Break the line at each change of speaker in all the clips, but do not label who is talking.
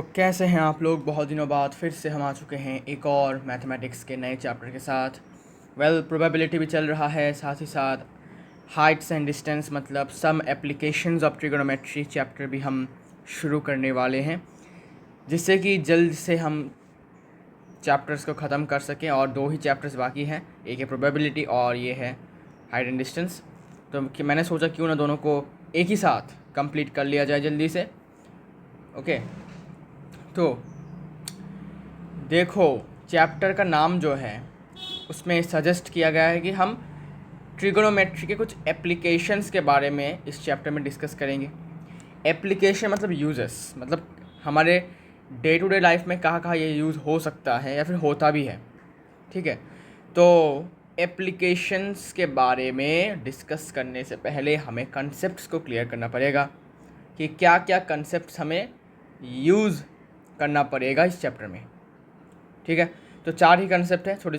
कैसे हैं आप लोग। बहुत दिनों बाद फिर से हम आ चुके हैं एक और मैथमेटिक्स के नए चैप्टर के साथ। प्रोबेबिलिटी भी चल रहा है, साथ ही साथ हाइट्स एंड डिस्टेंस मतलब some applications of trigonometry chapter भी हम शुरू करने वाले हैं, जिससे कि जल्द से हम चैप्टर्स को ख़त्म कर सकें। और दो ही चैप्टर्स बाकी हैं, एक है प्रोबेबिलिटी और ये है हाइट एंड डिस्टेंस। तो मैंने सोचा क्यों ना दोनों को एक ही साथ कंप्लीट कर लिया जाए जल्दी से। ओके, तो देखो, चैप्टर का नाम जो है उसमें सजेस्ट किया गया है कि हम ट्रिगोनोमेट्री के कुछ एप्लीकेशंस के बारे में इस चैप्टर में डिस्कस करेंगे। एप्लीकेशन मतलब यूजेस, मतलब हमारे डे टू डे लाइफ में कहाँ कहाँ ये यूज़ हो सकता है या फिर होता भी है। ठीक है, तो एप्लीकेशंस के बारे में डिस्कस करने से पहले हमें कंसेप्ट्स को क्लियर करना पड़ेगा कि क्या क्या कंसेप्ट्स हमें यूज़ करना पड़ेगा इस चैप्टर में। ठीक है, तो 4 ही कंसेप्ट हैं, छोटे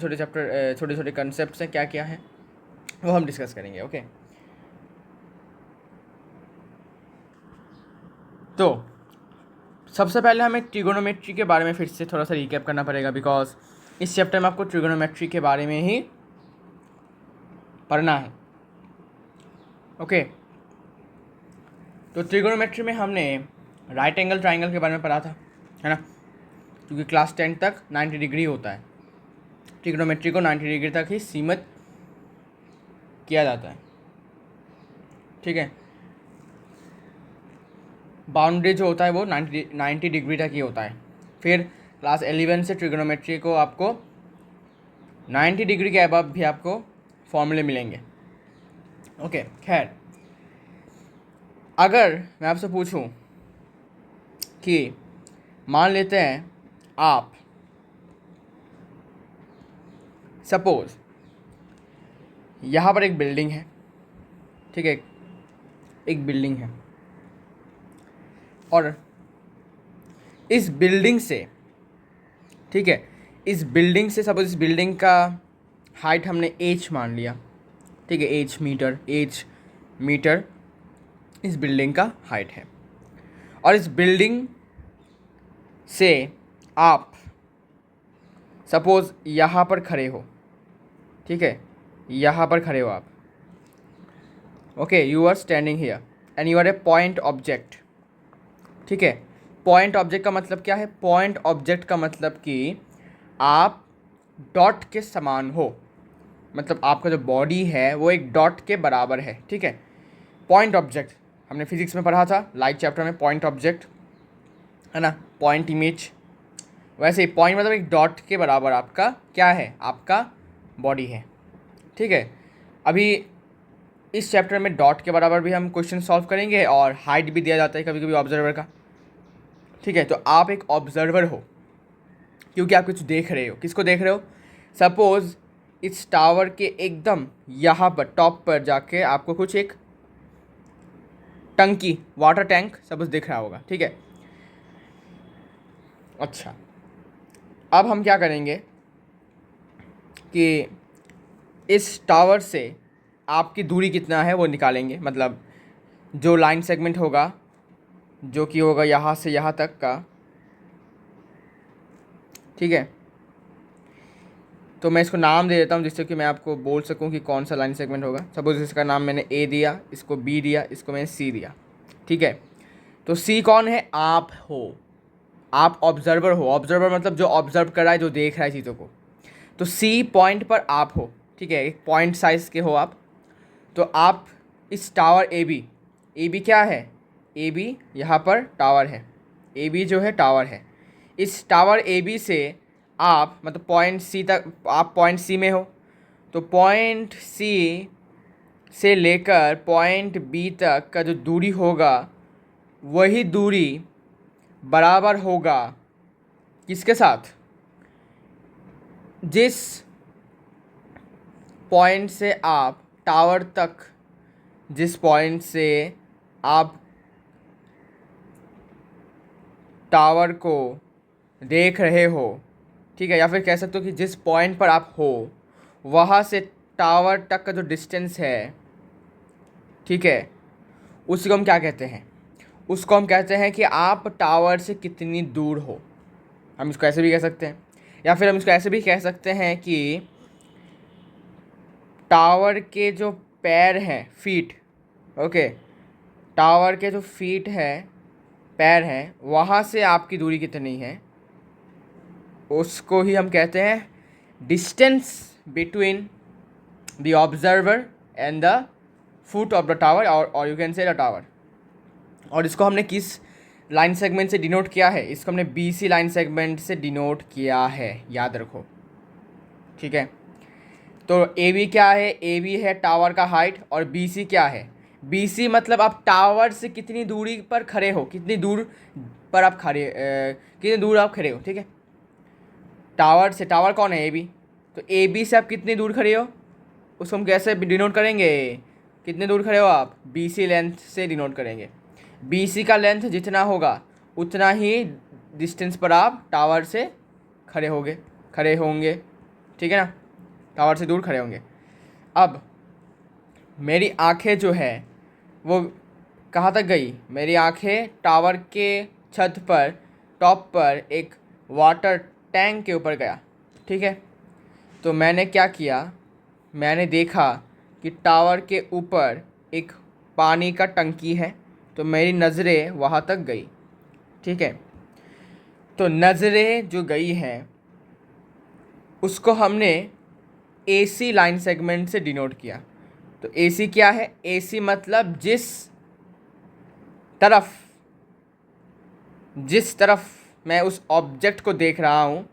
छोटे कंसेप्ट्स हैं, क्या क्या हैं वो हम डिस्कस करेंगे। ओके, तो सबसे पहले हमें ट्रिगोनोमेट्री के बारे में फिर से थोड़ा सा रिकैप करना पड़ेगा, बिकॉज इस चैप्टर में आपको ट्रिगोनोमेट्री के बारे में ही पढ़ना है। ओके, तो ट्रिगोनोमेट्री में हमने राइट एंगल ट्राइंगल के बारे में पढ़ा था, है ना, क्योंकि क्लास 10 तक 90 डिग्री होता है। ट्रिगोनोमेट्री को 90 डिग्री तक ही सीमित किया जाता है। ठीक है, बाउंड्री जो होता है वो 90 डिग्री तक ही होता है। फिर क्लास 11 से ट्रिगोनोमेट्री को आपको 90 डिग्री के अबव भी आपको फॉर्मूले मिलेंगे। ओके, खैर, अगर मैं आपसे पूछूं कि मान लेते हैं आप सपोज यहाँ पर एक बिल्डिंग है। ठीक है, एक बिल्डिंग है और इस बिल्डिंग से, ठीक है, इस बिल्डिंग से सपोज इस बिल्डिंग का हाइट हमने h मान लिया। ठीक है, h मीटर इस बिल्डिंग का हाइट है। और इस बिल्डिंग से आप सपोज यहाँ पर खड़े हो। ठीक है, यहाँ पर खड़े हो आप। Okay, you are standing here and you are a point object. ठीक है, पॉइंट ऑब्जेक्ट का मतलब क्या है? पॉइंट ऑब्जेक्ट का मतलब कि आप डॉट के समान हो, मतलब आपका जो बॉडी है वो एक डॉट के बराबर है। ठीक है, पॉइंट ऑब्जेक्ट हमने फिजिक्स में पढ़ा था, लाइट चैप्टर में, पॉइंट ऑब्जेक्ट है ना, पॉइंट इमेज। वैसे ही पॉइंट मतलब एक डॉट के बराबर आपका क्या है? आपका बॉडी है। ठीक है, अभी इस चैप्टर में डॉट के बराबर भी हम क्वेश्चन सॉल्व करेंगे और हाइट भी दिया जाता है कभी कभी ऑब्जर्वर का। ठीक है, तो आप एक ऑब्जर्वर हो क्योंकि आप कुछ देख रहे हो। किसको देख रहे हो? सपोज इस टावर के एकदम यहाँ पर टॉप पर जाके आपको कुछ एक टंकी, वाटर टैंक सपोज दिख रहा होगा। ठीक है, अच्छा, अब हम क्या करेंगे कि इस टावर से आपकी दूरी कितना है वो निकालेंगे, मतलब जो लाइन सेगमेंट होगा जो कि होगा यहाँ से यहाँ तक का। ठीक है, तो मैं इसको नाम दे देता हूँ जिससे कि मैं आपको बोल सकूँ कि कौन सा लाइन सेगमेंट होगा। सपोज इसका नाम मैंने ए दिया, इसको बी दिया, इसको मैंने सी दिया। ठीक है, तो सी कौन है? आप हो, आप ऑब्जर्वर हो। ऑब्जर्वर मतलब जो ऑब्जर्व कर रहा है, जो देख रहा है चीज़ों को। तो सी पॉइंट पर आप हो। ठीक है, एक पॉइंट साइज के हो आप। तो आप इस टावर ए बी क्या है? ए बी यहाँ पर टावर है, ए बी जो है टावर है। इस टावर ए बी से आप मतलब पॉइंट सी तक, आप पॉइंट सी में हो, तो पॉइंट सी से लेकर पॉइंट बी तक का जो दूरी होगा वही दूरी बराबर होगा किसके साथ? जिस पॉइंट से आप टावर तक, जिस पॉइंट से आप टावर को देख रहे हो। ठीक है, या फिर कह सकते हो कि जिस पॉइंट पर आप हो वहाँ से टावर तक का जो डिस्टेंस है, ठीक है, उसी को हम क्या कहते हैं? उसको हम कहते हैं कि आप टावर से कितनी दूर हो। हम इसको ऐसे भी कह सकते हैं, या फिर हम इसको ऐसे भी कह सकते हैं कि टावर के जो पैर हैं, फीट, ओके, टावर के जो फीट है, पैर हैं, वहाँ से आपकी दूरी कितनी है, उसको ही हम कहते हैं distance between the observer and the foot of the tower, और you can say the tower. और इसको हमने किस लाइन सेगमेंट से डिनोट किया है? इसको हमने BC लाइन सेगमेंट से डिनोट किया है, याद रखो, ठीक है। तो AB क्या है? AB है टावर का हाइट, और BC क्या है? BC मतलब आप टावर से कितनी दूरी पर खड़े हो, कितनी दूर पर आप कितनी दूर आप खड़े हो, ठीक है। टावर से, टावर कौन है? AB। तो AB से आप कितनी दूर खड़े हो, उसको हम कैसे डिनोट करेंगे? कितने दूर खड़े हो आप? BC लेंथ से डिनोट करेंगे। BC का लेंथ जितना होगा उतना ही डिस्टेंस पर आप टावर से खड़े होंगे, ठीक है ना, टावर से दूर खड़े होंगे। अब मेरी आंखें जो है वो कहाँ तक गई? मेरी आंखें टावर के छत पर, टॉप पर एक वाटर टैंक के ऊपर गया, ठीक है। तो मैंने क्या किया? मैंने देखा कि टावर के ऊपर एक पानी का टंकी है, तो मेरी नज़रें वहाँ तक गई, ठीक है। तो नज़रें जो गई हैं उसको हमने AC लाइन सेगमेंट से डिनोट किया। तो AC क्या है? AC मतलब तरफ जिस तरफ मैं उस ऑब्जेक्ट को देख रहा हूँ,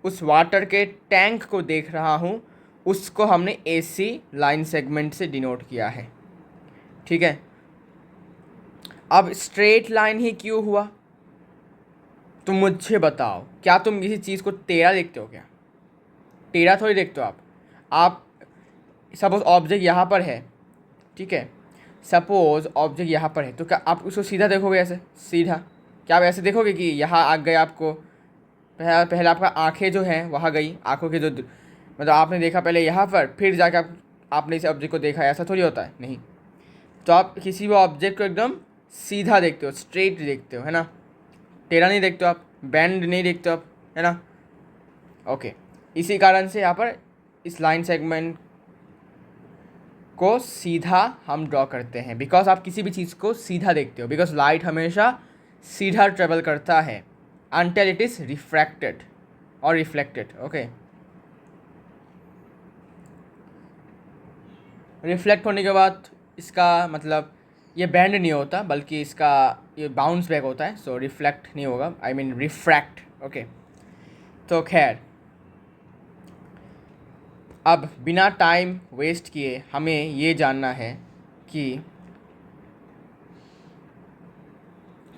उस वाटर के टैंक को देख रहा हूँ, उसको हमने AC लाइन सेगमेंट से डिनोट किया है, ठीक है। अब स्ट्रेट लाइन ही क्यों हुआ? तुम मुझे बताओ, क्या तुम किसी चीज़ को टेढ़ा देखते हो क्या? टेढ़ा थोड़ी देखते हो आप सपोज ऑब्जेक्ट यहाँ पर है, ठीक है, सपोज ऑब्जेक्ट यहाँ पर है, तो क्या आप उसको सीधा देखोगे? ऐसे सीधा? क्या आप ऐसे देखोगे कि यहाँ आ गए आपको? पहले आपका आंखें जो हैं वहाँ गई, आंखों के जो मतलब आपने देखा पहले यहाँ पर, फिर जाके आपने इस ऑब्जेक्ट को देखा, ऐसा थोड़ी होता है, नहीं। तो आप किसी भी ऑब्जेक्ट को एकदम सीधा देखते हो, स्ट्रेट देखते हो, है ना, टेढ़ा नहीं देखते हो आप, बैंड नहीं देखते हो आप, है ना, ओके। इसी कारण से यहाँ पर इस लाइन सेगमेंट को सीधा हम ड्रॉ करते हैं, बिकॉज आप किसी भी चीज़ को सीधा देखते हो, बिकॉज लाइट हमेशा सीधा ट्रेवल करता है until it is refracted or reflected, okay. Reflect होने के बाद इसका मतलब ये बैंड नहीं होता, बल्कि इसका ये बाउंस बैक होता है, सो रिफ्लेक्ट नहीं होगा, आई मीन रिफ्रैक्ट, ओके। तो खैर, अब बिना टाइम वेस्ट किए हमें ये जानना है कि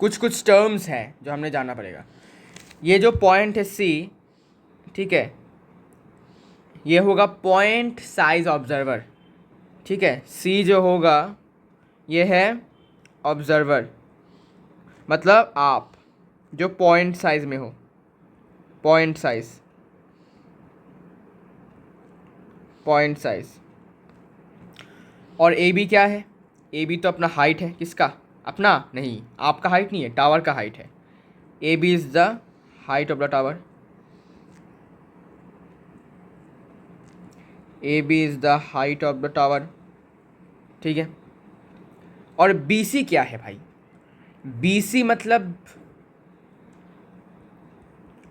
कुछ कुछ टर्म्स हैं जो हमने जानना पड़ेगा। ये जो पॉइंट है C, ठीक है, ये होगा पॉइंट साइज ऑब्जर्वर, ठीक है। C जो होगा ये है ऑब्जर्वर, मतलब आप जो पॉइंट साइज में हो, पॉइंट साइज, पॉइंट साइज। और AB क्या है? AB तो अपना हाइट है, किसका? अपना नहीं, आपका हाइट नहीं है, टावर का हाइट है। AB is the height of the tower, AB is the height of the tower, ठीक है। और BC क्या है भाई? BC मतलब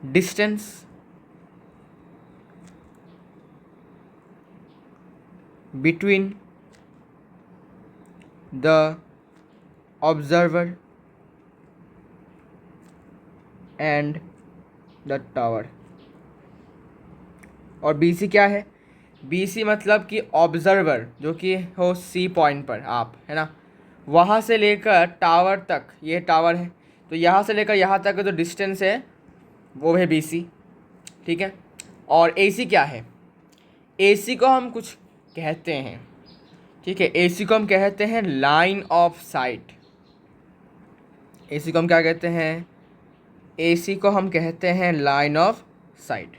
distance between the observer and the tower. और BC क्या है? BC मतलब कि ऑब्जर्वर जो कि हो C पॉइंट पर, आप, है ना, वहाँ से लेकर टावर तक, ये टावर है, तो यहाँ से लेकर यहाँ तक का जो डिस्टेंस है वो है BC, ठीक है। और AC क्या है? AC को हम कुछ कहते हैं, ठीक है, AC को हम कहते हैं लाइन ऑफ साइट। AC को हम क्या कहते हैं? AC को हम कहते हैं लाइन ऑफ साइट,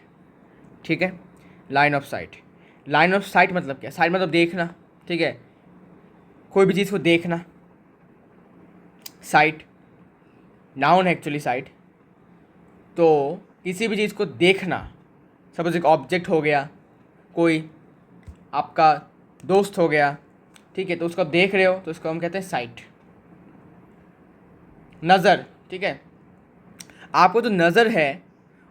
ठीक है, line of site. Line of sight मतलब क्या? साइट मतलब देखना, ठीक है, कोई भी चीज़ को देखना, साइट। नाउन है एक्चुअली साइट। तो किसी भी चीज़ को देखना, सपोज एक ऑब्जेक्ट हो गया, कोई आपका दोस्त हो गया, ठीक है, तो उसको आप देख रहे हो तो उसको हम कहते हैं साइट, नज़र, ठीक है। आपको जो नज़र है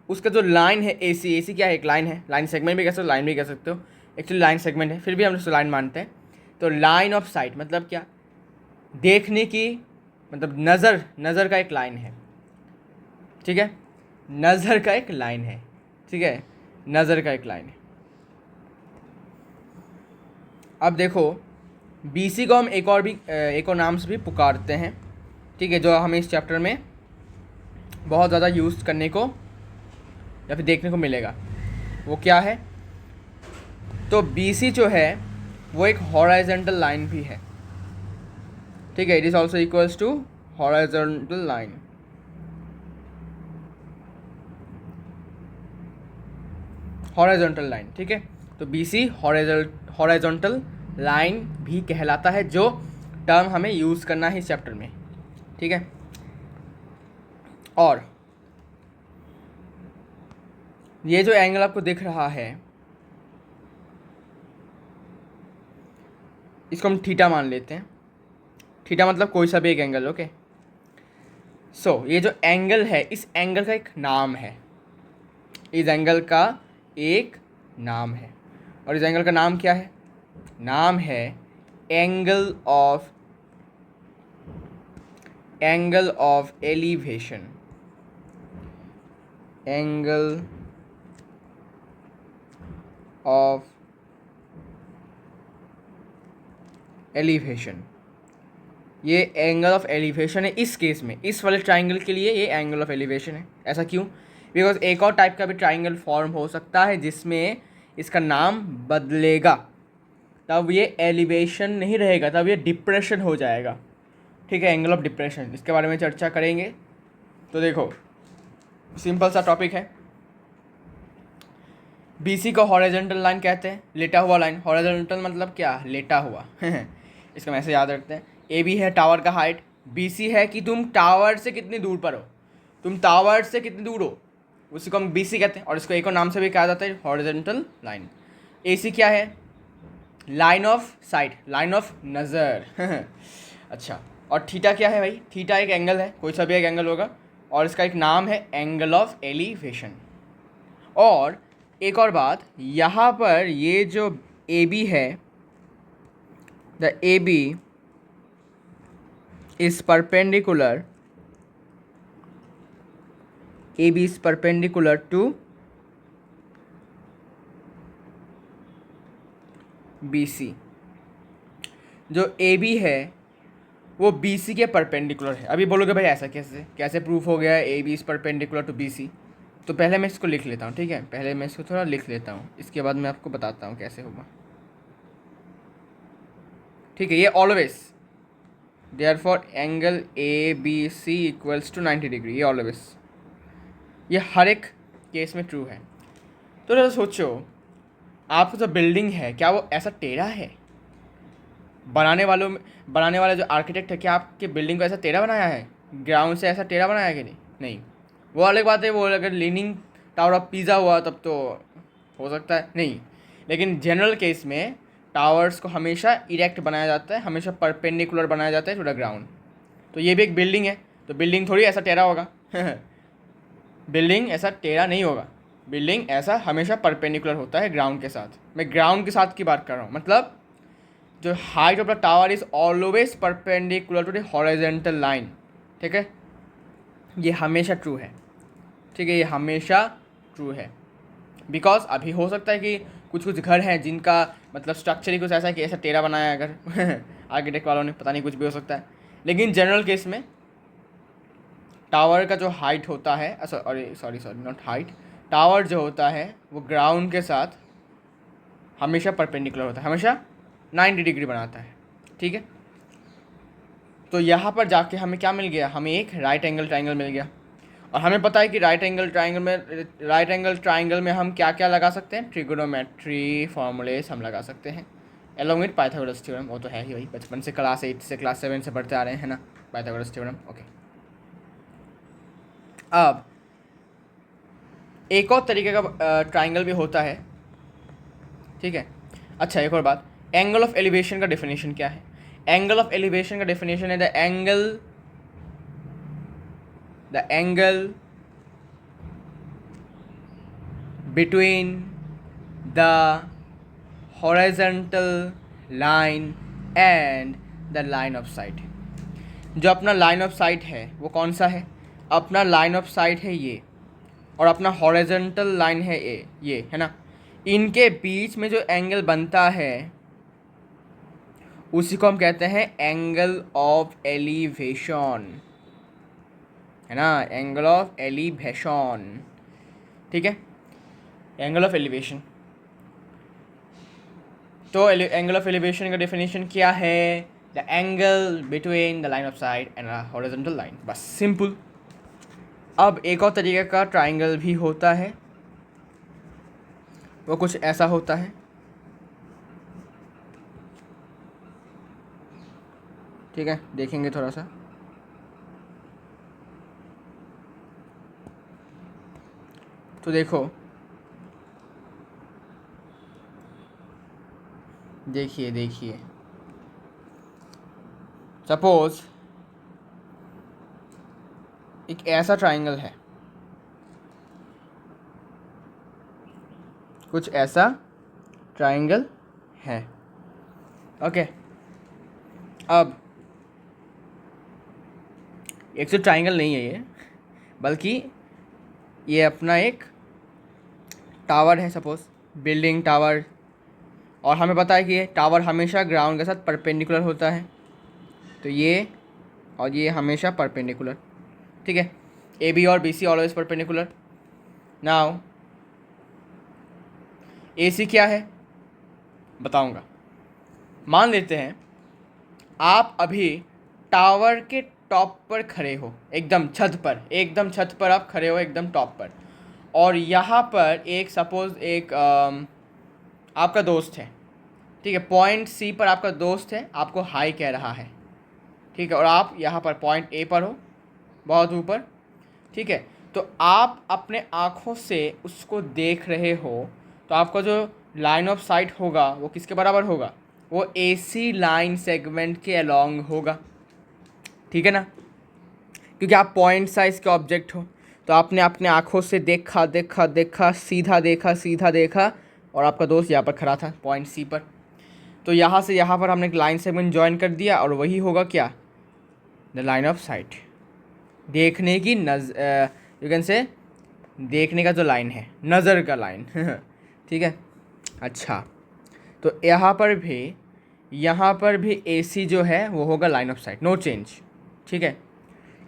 उसका जो लाइन है ए सी क्या है, एक लाइन है, लाइन सेगमेंट भी कह सकते हो, लाइन भी कह सकते हो, एक्चुअली लाइन सेगमेंट है, फिर भी हम उसको लाइन मानते हैं। तो लाइन ऑफ साइट मतलब क्या, देखने की, मतलब नज़र का एक लाइन है, ठीक है, नज़र का एक लाइन है, ठीक है, नज़र का एक लाइन है। अब देखो बीसी को हम एक और नाम से भी पुकारते हैं, ठीक है, जो हमें इस चैप्टर में बहुत ज़्यादा यूज़ करने को या फिर देखने को मिलेगा। वो क्या है, तो बीसी जो है वो एक हॉराइजेंटल लाइन भी है, ठीक है, it is also equals to horizontal line. Horizontal line, ठीक है, तो बीसी हॉराइजॉन्टल लाइन भी कहलाता है, जो टर्म हमें यूज़ करना है इस चैप्टर में, ठीक है। और ये जो एंगल आपको दिख रहा है इसको हम थीटा मान लेते हैं। थीटा मतलब कोई सा भी एक एंगल, ओके। सो ये जो एंगल है, इस एंगल का एक नाम है, इस एंगल का एक नाम है, और इस एंगल का नाम क्या है, नाम है angle of elevation, angle of elevation. ये एंगल ऑफ एलिवेशन है इस केस में, इस वाले ट्राइंगल के लिए ये एंगल ऑफ एलिवेशन है। ऐसा क्यों, बिकॉज एक और टाइप का भी ट्राइंगल फॉर्म हो सकता है जिसमें इसका नाम बदलेगा, तब ये एलिवेशन नहीं रहेगा, तब ये डिप्रेशन हो जाएगा, ठीक है, एंगल ऑफ डिप्रेशन, इसके बारे में चर्चा करेंगे। तो देखो सिंपल सा टॉपिक है, बीसी को हॉरिजॉन्टल लाइन कहते हैं, लेटा हुआ लाइन, हॉरिजॉन्टल मतलब क्या, लेटा हुआ इसका हम ऐसे याद रखते हैं। ए बी है टावर का हाइट, बी सी है कि तुम टावर से कितनी दूर पर हो, तुम टावर से कितनी दूर हो, उसी को हम बी सी कहते हैं, और इसको एक और नाम से भी कहा जाता है हॉरिजॉन्टल लाइन। ए सी क्या है, line of site, line of नज़र अच्छा, और थीटा क्या है भाई, थीटा एक एंगल है, कोई सा भी एक एंगल होगा, और इसका एक नाम है एंगल ऑफ एलिवेशन। और एक और बात, यहाँ पर ये जो ए बी है, the A B is perpendicular, A B is perpendicular to B C. जो ए बी है वो बी सी के परपेंडिकुलर है। अभी बोलोगे भाई ऐसा कैसे, कैसे प्रूफ हो गया A B is perpendicular to B C, तो पहले मैं इसको लिख लेता हूँ, ठीक है, पहले मैं इसको थोड़ा लिख लेता हूँ, इसके बाद मैं आपको बताता हूँ कैसे होगा, ठीक है। ये always, therefore angle A B C equals to 90 degree, ये ऑलवेज, ये हर एक केस में ट्रू है। तो जरा सोचो, आपका जो बिल्डिंग है क्या वो ऐसा टेढ़ा है, बनाने वाला जो आर्किटेक्ट है क्या आपके बिल्डिंग को ऐसा टेढ़ा बनाया है, ग्राउंड से ऐसा टेढ़ा बनाया है कि नहीं, वो अलग बात है, वो अगर लीनिंग टावर ऑफ पिज़ा हुआ तब तो हो सकता है, नहीं, लेकिन जनरल केस में टावर्स को हमेशा इरेक्ट बनाया जाता है, हमेशा परपेंडिकुलर बनाया जाता है टू द ग्राउंड। तो ये भी एक बिल्डिंग है, तो बिल्डिंग थोड़ी ऐसा टेढ़ा होगा बिल्डिंग ऐसा टेढ़ा नहीं होगा, बिल्डिंग ऐसा हमेशा परपेंडिकुलर होता है ग्राउंड के साथ। मैं ग्राउंड के साथ की बात कर रहा हूँ, मतलब जो height of the tower is always perpendicular to the horizontal line, ठीक है, ये हमेशा ट्रू है, ठीक है, ये हमेशा ट्रू है। बिकॉज अभी हो सकता है कि कुछ कुछ घर हैं जिनका मतलब स्ट्रक्चर ही कुछ ऐसा है कि ऐसा टेढ़ा बनाया है अगर आर्किटेक्ट वालों ने, पता नहीं, कुछ भी हो सकता है, लेकिन जनरल केस में टावर का जो हाइट होता है, सॉरी नॉट हाइट, टावर जो होता है वो ग्राउंड के साथ हमेशा परपेंडिकुलर होता है, हमेशा 90 डिग्री बनाता है, ठीक है। तो यहाँ पर जाके हमें क्या मिल गया, हमें एक राइट एंगल ट्राइंगल मिल गया, और हमें पता है कि राइट एंगल ट्राइंगल में हम क्या क्या लगा सकते हैं, ट्रिगोनोमेट्री फॉर्मूलेस हम लगा सकते हैं, एलोंग विद पाइथागोरस थ्योरम, वो तो है ही भाई, बचपन से क्लास 8 से क्लास 7 से पढ़ते आ रहे हैं ना पाइथागोरस थ्योरम, ओके। अब एक और तरीके का ट्राइंगल भी होता है, ठीक है। अच्छा, एक और बात, एंगल ऑफ एलिवेशन का डेफिनेशन क्या है? एंगल ऑफ एलिवेशन का डेफिनेशन है the angle between the horizontal line and the line of site. जो अपना लाइन ऑफ साइट है वो कौन सा है? अपना लाइन ऑफ साइट है ये, और अपना हॉरिजॉन्टल लाइन है ये है ना। इनके बीच में जो एंगल बनता है उसी को हम कहते हैं एंगल ऑफ एलिवेशन, है ना, एंगल ऑफ एलिवेशन, ठीक है, एंगल ऑफ एलिवेशन। तो एंगल ऑफ एलिवेशन का डेफिनेशन क्या है? The angle between the line of site and horizontal line, बस सिंपल। अब एक और तरीके का ट्राइंगल भी होता है, वो कुछ ऐसा होता है, ठीक है, देखेंगे थोड़ा सा। तो देखो, देखिए सपोज एक ऐसा ट्राइंगल है, कुछ ऐसा ट्राइंगल है, ओके। अब एक तो ट्राइंगल नहीं है ये, बल्कि ये अपना एक टावर है, सपोज बिल्डिंग टावर, और हमें पता है कि ये टावर हमेशा ग्राउंड के साथ परपेंडिकुलर होता है, तो ये और ये हमेशा परपेंडिकुलर, ठीक है। ए बी और B C always perpendicular. Now A C क्या है बताऊंगा। मान लेते हैं आप अभी टावर के टॉप पर खड़े हो, एकदम छत पर आप खड़े हो, एकदम टॉप पर, और यहाँ पर एक सपोज एक आपका दोस्त है, ठीक है, पॉइंट सी पर आपका दोस्त है, आपको हाई कह रहा है, ठीक है, और आप यहाँ पर पॉइंट ए पर हो, बहुत ऊपर, ठीक है। तो आप अपने आँखों से उसको देख रहे हो, तो आपका जो लाइन ऑफ साइट होगा वो किसके बराबर होगा? वो ए सी लाइन सेगमेंट के अलॉन्ग होगा, ठीक है ना, क्योंकि आप पॉइंट साइज के ऑब्जेक्ट हो। तो आपने अपने आँखों से देखा, सीधा देखा, और आपका दोस्त यहाँ पर खड़ा था पॉइंट सी पर, तो यहाँ से यहाँ पर हमने एक लाइन सेगमेंट ज्वाइन कर दिया, और वही होगा क्या? द लाइन ऑफ साइट, देखने की यू कैन से देखने का जो लाइन है, नज़र का लाइन ठीक है। अच्छा, तो यहाँ पर भी ए सी जो है वो होगा line of sight, no change, ठीक है।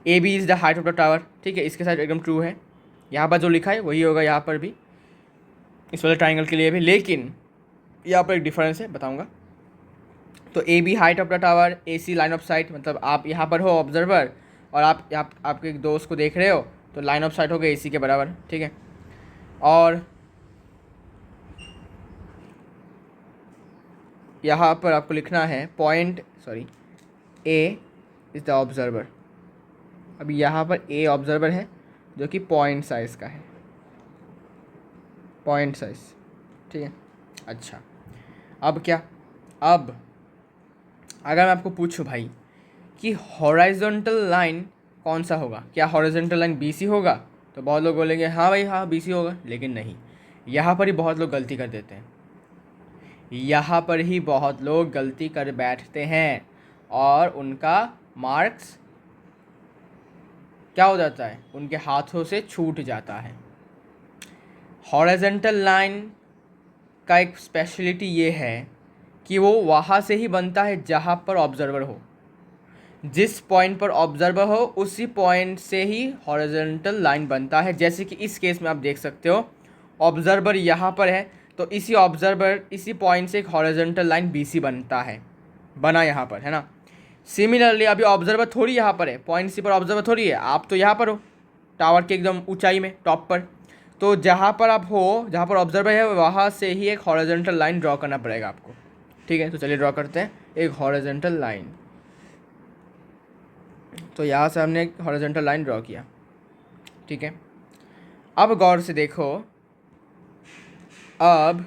A B is the height of the tower, ठीक है, इसके साथ एकदम ट्रू है, यहाँ पर जो लिखा है वही होगा यहाँ पर भी, इस वाले ट्राइंगल के लिए भी, लेकिन यहाँ पर एक डिफरेंस है, बताऊँगा। तो A B height of the tower, A C line of sight, मतलब आप यहाँ पर हो ऑब्जर्वर, और आप आपके एक दोस्त को देख रहे हो, तो लाइन ऑफ साइट हो गई ए सी के बराबर, ठीक है। और यहाँ पर आपको लिखना है ए इज़ द ऑब्जर्वर। अभी यहाँ पर ए ऑब्जर्वर है जो कि पॉइंट साइज़ का है, पॉइंट साइज़, ठीक है। अच्छा, अब क्या? अब अगर मैं आपको पूछूं भाई कि हॉरिजॉन्टल लाइन कौन सा होगा, क्या हॉरिजॉन्टल लाइन बी सी होगा? तो बहुत लोग बोलेंगे हाँ भाई हाँ बी सी होगा, लेकिन नहीं, यहाँ पर ही बहुत लोग गलती कर देते हैं, यहाँ पर ही बहुत लोग गलती कर बैठते हैं, और उनका मार्क्स क्या हो जाता है? उनके हाथों से छूट जाता है। हॉरिजॉन्टल लाइन का एक स्पेशलिटी ये है कि वो वहाँ से ही बनता है जहाँ पर ऑब्जर्वर हो, जिस पॉइंट पर ऑब्जर्वर हो उसी पॉइंट से ही हॉरिजॉन्टल लाइन बनता है। जैसे कि इस केस में आप देख सकते हो, ऑब्जर्वर यहाँ पर है, तो इसी पॉइंट से एक हॉरिजॉन्टल लाइन बी सी बना यहाँ पर, है ना। सिमिलरली अभी ऑब्जर्वर थोड़ी यहाँ पर है, पॉइंट सी पर ऑब्जर्वर थोड़ी है, आप तो यहाँ पर हो टावर के एकदम ऊंचाई में, टॉप पर, तो जहाँ पर आप हो, जहाँ पर ऑब्जर्वर है, वहाँ से ही एक हॉरिजॉन्टल लाइन ड्रॉ करना पड़ेगा आपको, ठीक है। तो चलिए ड्रॉ करते हैं एक हॉरिजॉन्टल लाइन। तो यहाँ से हमने एक हॉरिजॉन्टल लाइन ड्रॉ किया, ठीक है, अब गौर से देखो। अब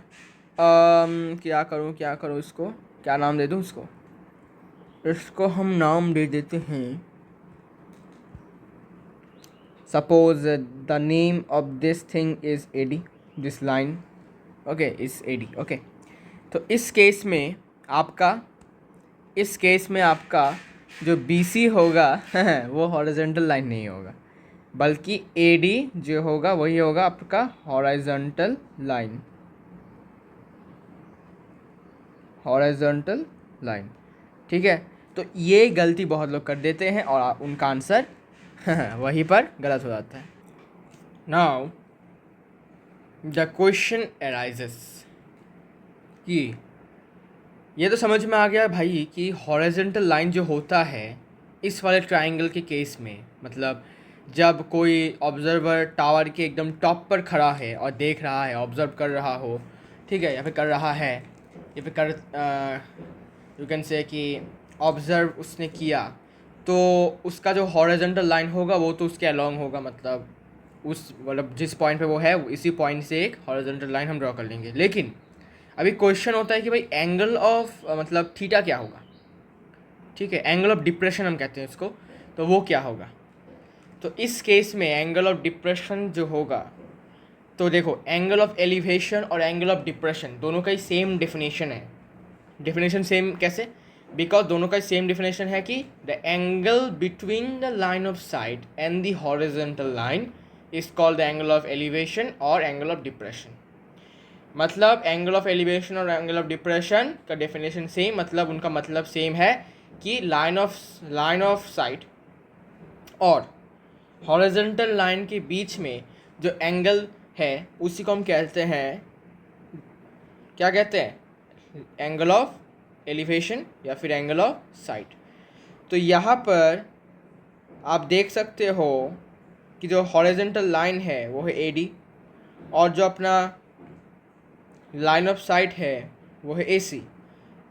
क्या करूँ इसको, क्या नाम दे दूँ इसको? इसको हम नाम दे देते हैं, suppose the name of this thing is A D, this line okay is A D okay. तो इस केस में आपका जो बी सी होगा वो हॉरिजॉन्टल लाइन नहीं होगा, बल्कि ए डी जो होगा वही होगा आपका हॉरिजॉन्टल लाइन, हॉरिजॉन्टल लाइन। ठीक है, तो ये गलती बहुत लोग कर देते हैं और उनका आंसर वहीं पर गलत हो जाता है। नाउ द क्वेश्चन अराइजेस कि ये तो समझ में आ गया भाई कि हॉरिजॉन्टल लाइन जो होता है इस वाले ट्रायंगल के केस में, मतलब जब कोई ऑब्जर्वर टावर के एकदम टॉप पर खड़ा है और देख रहा है, ऑब्जर्व कर रहा हो, ठीक है, या फिर कर रहा है, या फिर कर यू कैन से कि ऑब्जर्व उसने किया, तो उसका जो हॉरिजॉन्टल लाइन होगा वो तो उसके अलॉन्ग होगा, मतलब जिस पॉइंट पे वो है इसी पॉइंट से एक हॉरिजॉन्टल लाइन हम ड्रॉ कर लेंगे। लेकिन अभी क्वेश्चन होता है कि भाई एंगल ऑफ मतलब थीटा क्या होगा, ठीक है, एंगल ऑफ डिप्रेशन हम कहते हैं इसको, तो वो क्या होगा। तो इस केस में एंगल ऑफ डिप्रेशन जो होगा, तो देखो एंगल ऑफ एलिवेशन और एंगल ऑफ डिप्रेशन दोनों का ही सेम डेफिनेशन है। डेफिनेशन सेम कैसे? बिकॉज दोनों का सेम डेफिनेशन है कि the angle between the line of site and the horizontal line is called the angle of elevation और एंगल ऑफ डिप्रेशन। मतलब एंगल ऑफ एलिवेशन और एंगल ऑफ डिप्रेशन का definition same, मतलब उनका मतलब सेम है कि लाइन ऑफ साइट और हॉरिजॉन्टल लाइन के बीच में जो एंगल है उसी को हम कहते हैं, क्या कहते हैं, एंगल ऑफ एलिवेशन या फिर एंगल ऑफ साइट। तो यहाँ पर आप देख सकते हो कि जो हॉरिजॉन्टल लाइन है वो है ए डी, और जो अपना लाइन ऑफ साइट है वो है ए सी।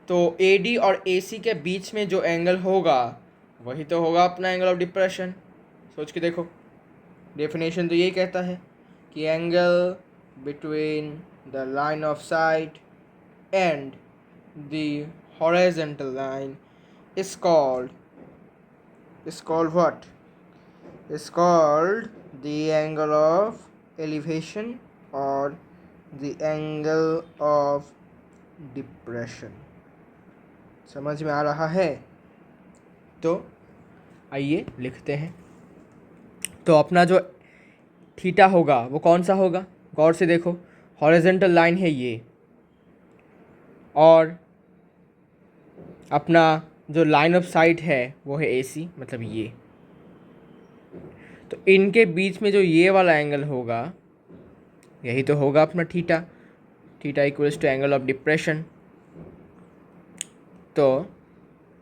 तो ए डी और ए सी के बीच में जो एंगल होगा वही तो होगा अपना एंगल ऑफ डिप्रेशन। सोच के देखो, डेफिनेशन तो यही कहता है कि angle between the line of site and the horizontal line is called what? Is called the angle of elevation or the angle of depression। समझ में आ रहा है? तो आइए लिखते हैं। तो अपना जो थीटा होगा वो कौन सा होगा, गौर से देखो, हॉरिजॉन्टल लाइन है ये, और अपना जो लाइन ऑफ साइट है वो है ए सी, मतलब ये। तो इनके बीच में जो ये वाला एंगल होगा यही तो होगा अपना theta, theta equals to angle of depression. तो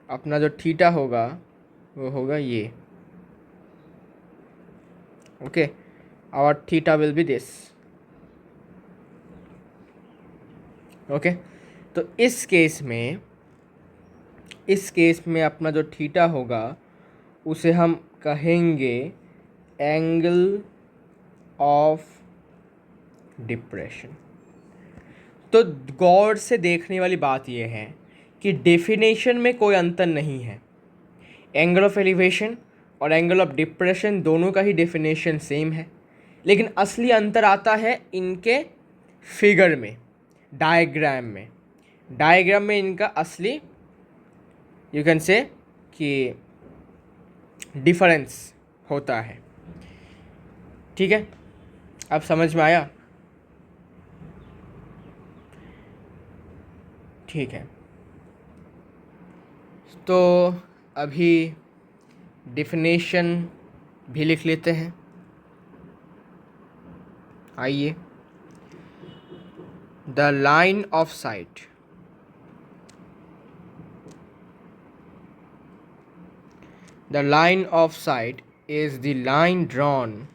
अपना जो थीटा होगा वो होगा ये, okay, our theta will be this, okay. तो इस केस में अपना जो थीटा होगा उसे हम कहेंगे एंगल ऑफ डिप्रेशन। तो गौर से देखने वाली बात यह है कि डेफिनेशन में कोई अंतर नहीं है। एंगल ऑफ एलिवेशन और एंगल ऑफ डिप्रेशन दोनों का ही डेफिनेशन सेम है, लेकिन असली अंतर आता है इनके फिगर में, डायग्राम में इनका असली यू कैन से कि डिफरेंस होता है। ठीक है, अब समझ में आया? ठीक है, तो अभी डिफिनेशन भी लिख लेते हैं। आइए, the line of site, the line of sight is the line drawn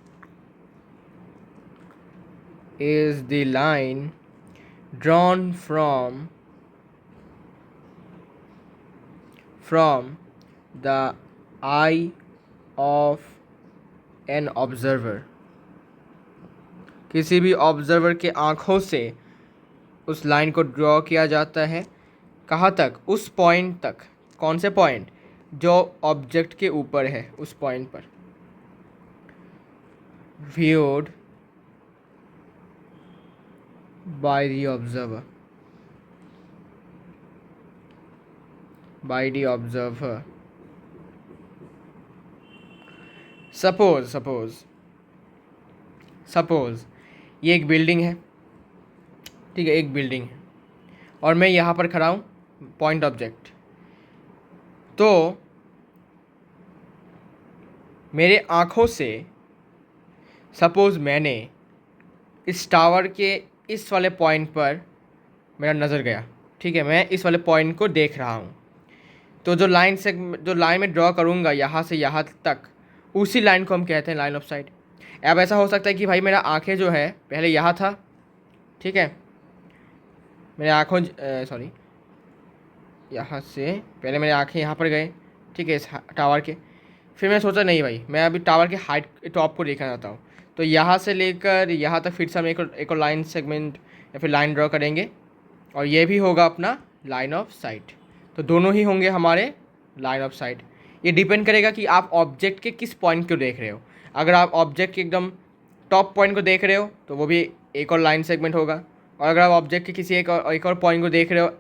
from the eye of an observer किसी भी ऑब्जर्वर के आँखों से उस लाइन को ड्रॉ किया जाता है कहाँ तक, उस पॉइंट तक। कौन से पॉइंट, जो ऑब्जेक्ट के ऊपर है उस पॉइंट पर। viewed by the observer, by the observer। Suppose ये एक बिल्डिंग है, ठीक है, एक बिल्डिंग है और मैं यहाँ पर खड़ा हूँ, पॉइंट ऑब्जेक्ट। तो मेरे आँखों से सपोज़ मैंने इस टावर के इस वाले पॉइंट पर मेरा नज़र गया, ठीक है, मैं इस वाले पॉइंट को देख रहा हूँ। तो जो लाइन में ड्रॉ करूँगा यहाँ से यहाँ तक, उसी लाइन को हम कहते हैं लाइन ऑफ साइट। अब ऐसा हो सकता है कि भाई मेरा आँखें जो है पहले यहाँ था, ठीक है, मेरे आँखों सॉरी यहाँ से पहले मेरे आँखें यहाँ पर गए, ठीक है, इस टावर के। फिर मैं सोचा नहीं भाई, मैं अभी टावर के हाइट टॉप को देखना चाहता हूँ, तो यहाँ से लेकर यहाँ तक फिर से हम एक और लाइन सेगमेंट या फिर लाइन ड्रॉ करेंगे और ये भी होगा अपना लाइन ऑफ साइट। तो दोनों ही होंगे हमारे लाइन ऑफ साइट। ये डिपेंड करेगा कि आप ऑब्जेक्ट के किस पॉइंट को देख रहे हो। अगर आप ऑब्जेक्ट के एकदम टॉप पॉइंट को देख रहे हो तो वो भी एक और लाइन सेगमेंट होगा, और अगर आप ऑब्जेक्ट के किसी एक और पॉइंट को देख रहे हो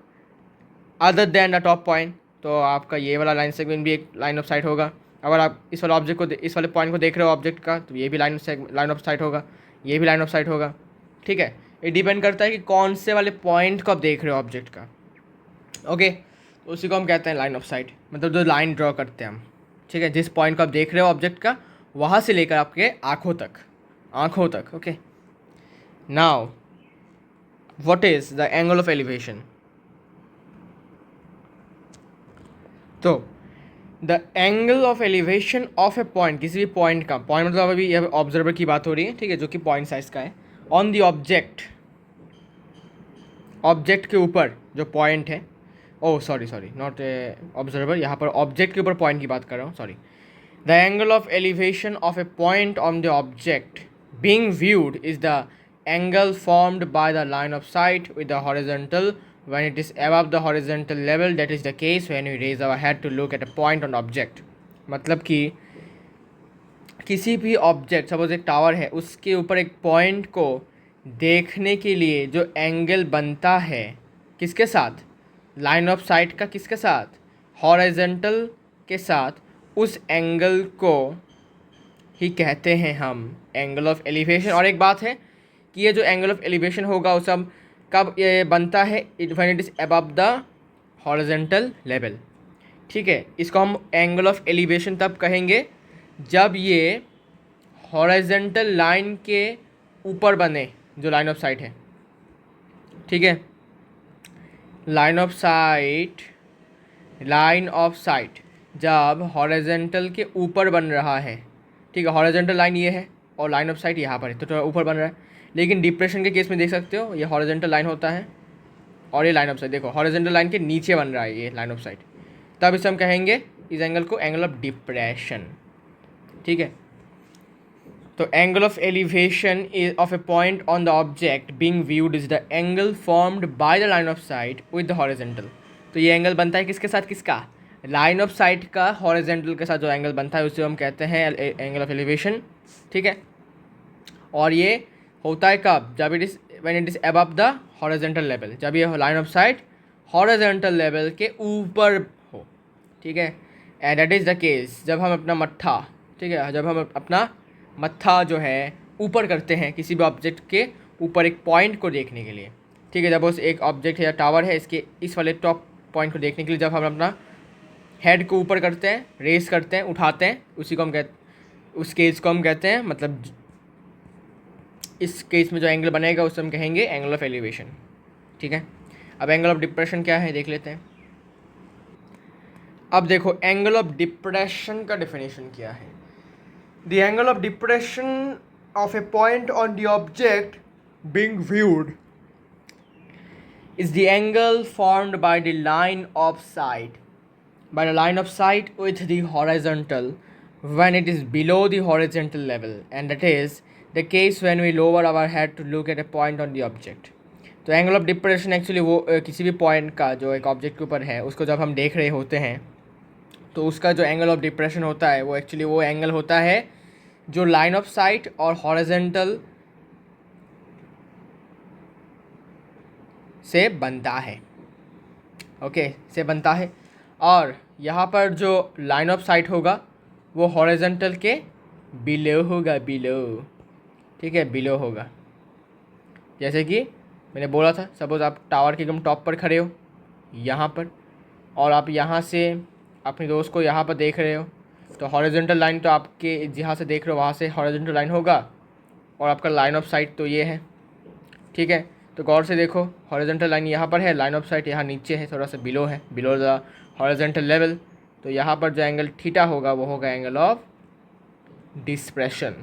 other than the top point, तो आपका ये वाला लाइन सेगमेंट भी एक लाइन ऑफ साइट होगा। अगर आप इस वाले ऑब्जेक्ट को इस वाले पॉइंट को देख रहे हो ऑब्जेक्ट का, तो ये भी लाइन ऑफ साइट होगा, ये भी लाइन ऑफ साइट होगा, ठीक है। ये डिपेंड करता है कि कौन से वाले पॉइंट को आप देख रहे हो ऑब्जेक्ट का, ओके। तो उसी को हम कहते हैं लाइन ऑफ साइट, मतलब जो लाइन ड्रॉ करते हैं हम, ठीक है, जिस पॉइंट को आप देख रहे हो ऑब्जेक्ट का, वहाँ से लेकर आपके आँखों तक, okay. Now what is the angle of elevation. तो the angle of elevation of a point, किसी भी पॉइंट का, पॉइंट मतलब अभी यह ऑब्जर्वर की बात हो रही है, ठीक है, जो कि पॉइंट साइज का है, ऑन द ऑब्जेक्ट के ऊपर जो पॉइंट है, सॉरी नॉट ऑब्जर्वर, यहाँ पर ऑब्जेक्ट के ऊपर पॉइंट की बात कर रहा हूँ, sorry. The angle of elevation of a point on the object being viewed is the angle formed by the line of site with the horizontal when it is above the horizontal level, that is the case when we raise our head to look at a point on object। मतलब कि किसी भी object, suppose एक tower है, उसके ऊपर एक point को देखने के लिए जो एंगल बनता है किसके साथ, लाइन ऑफ साइट का, किसके साथ, हॉरिजॉन्टल के साथ, उस एंगल को ही कहते हैं हम एंगल ऑफ एलिवेशन। और एक बात है कि ये जो एंगल ऑफ एलिवेशन होगा उस सब कब ये बनता है, when it is above the horizontal level, ठीक है। इसको हम एंगल ऑफ एलिवेशन तब कहेंगे जब ये हॉरिजॉन्टल लाइन के ऊपर बने, जो लाइन ऑफ साइट है, ठीक है। लाइन ऑफ साइट जब हॉरिजॉन्टल के ऊपर बन रहा है, ठीक है, हॉरिजॉन्टल लाइन ये है और लाइन ऑफ साइट यहाँ पर है, तो थोड़ा ऊपर बन रहा है। लेकिन डिप्रेशन के केस में देख सकते हो ये हॉरिजॉन्टल लाइन होता है और ये लाइन ऑफ साइट, देखो हॉरिजॉन्टल लाइन के नीचे बन रहा है ये लाइन ऑफ साइट, तब इसे हम कहेंगे इस एंगल को एंगल ऑफ डिप्रेशन, ठीक है। तो angle of elevation is of a point on the object being viewed is the angle formed by the line of site with the horizontal. तो ये एंगल बनता है किसके साथ, किसका, लाइन ऑफ साइट का हॉरिजॉन्टल के साथ जो एंगल बनता है उसे हम कहते हैं एंगल ऑफ एलिवेशन, ठीक है। और ये होता है कब, जब it is when it is above the horizontal level, जब ये line of site horizontal level के ऊपर हो, ठीक है। And that is the case जब हम अपना मत्था, ठीक है, जब हम अपना मत्था जो है ऊपर करते हैं किसी भी ऑब्जेक्ट के ऊपर एक पॉइंट को देखने के लिए, ठीक है। जब उस एक ऑब्जेक्ट है या टावर है, इसके इस वाले टॉप पॉइंट को देखने के लिए जब हम अपना हेड को ऊपर करते हैं, रेस करते हैं, उठाते हैं, उसी को हम उस केस को हम कहते हैं, मतलब इस केस में जो एंगल बनेगा उसे हम कहेंगे एंगल ऑफ एलिवेशन, ठीक है। अब एंगल ऑफ डिप्रेशन क्या है देख लेते हैं। अब देखो एंगल ऑफ डिप्रेशन का डेफिनेशन क्या है। The angle of depression of a point on the object being viewed is the angle formed by the line of sight with the horizontal when it is below the horizontal level, and that is the case when we lower our head to look at a point on the object. तो angle of depression actually वो किसी भी point का जो एक object के ऊपर है उसको जब हम देख रहे होते हैं तो उसका जो एंगल ऑफ डिप्रेशन होता है वो एक्चुअली वो एंगल होता है जो लाइन ऑफ साइट और हॉरिजॉन्टल से बनता है। ओके, से बनता है। और यहाँ पर जो लाइन ऑफ साइट होगा वो हॉरिजॉन्टल के बिलो होगा, बिलो। ठीक है, बिलो होगा। जैसे कि मैंने बोला था, सपोज आप टावर के एकदम टॉप पर खड़े हो यहाँ पर, और आप यहाँ से अपने दोस्त को यहाँ पर देख रहे हो, तो हॉरिजॉन्टल लाइन तो आपके जहाँ से देख रहे हो वहाँ से हॉरिजॉन्टल लाइन होगा, और आपका लाइन ऑफ साइट तो ये है। ठीक है, तो गौर से देखो, हॉरिजॉन्टल लाइन यहाँ पर है, लाइन ऑफ साइट यहाँ नीचे है, थोड़ा सा बिलो है, बिलो द हॉरिजॉन्टल लेवल। तो यहाँ पर जो एंगल थीटा होगा वो होगा angle of depression,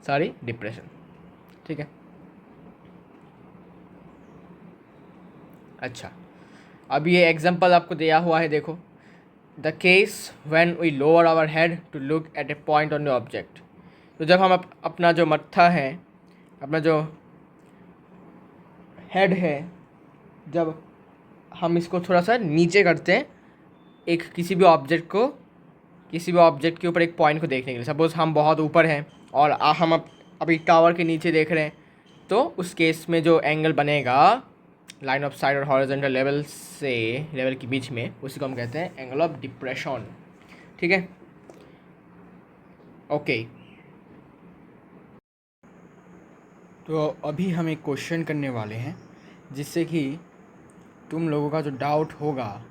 sorry depression. ठीक है, अच्छा, अब ये एग्जांपल आपको दिया हुआ है, देखो। The case when we lower our head to look at a point on the object. तो जब हम अपना जो मत्था है, अपना जो हेड है, जब हम इसको थोड़ा सा नीचे करते हैं एक किसी भी ऑब्जेक्ट के ऊपर एक पॉइंट को देखने के लिए, सपोज़ हम बहुत ऊपर हैं और हम अभी टावर के नीचे देख रहे हैं, तो उस केस में जो एंगल बनेगा लाइन ऑफ साइट और हॉरिजॉन्टल लेवल के बीच में, उसी को हम कहते हैं एंगल ऑफ डिप्रेशन। ठीक है, ओके। तो अभी हम एक क्वेश्चन करने वाले हैं जिससे कि तुम लोगों का जो डाउट होगा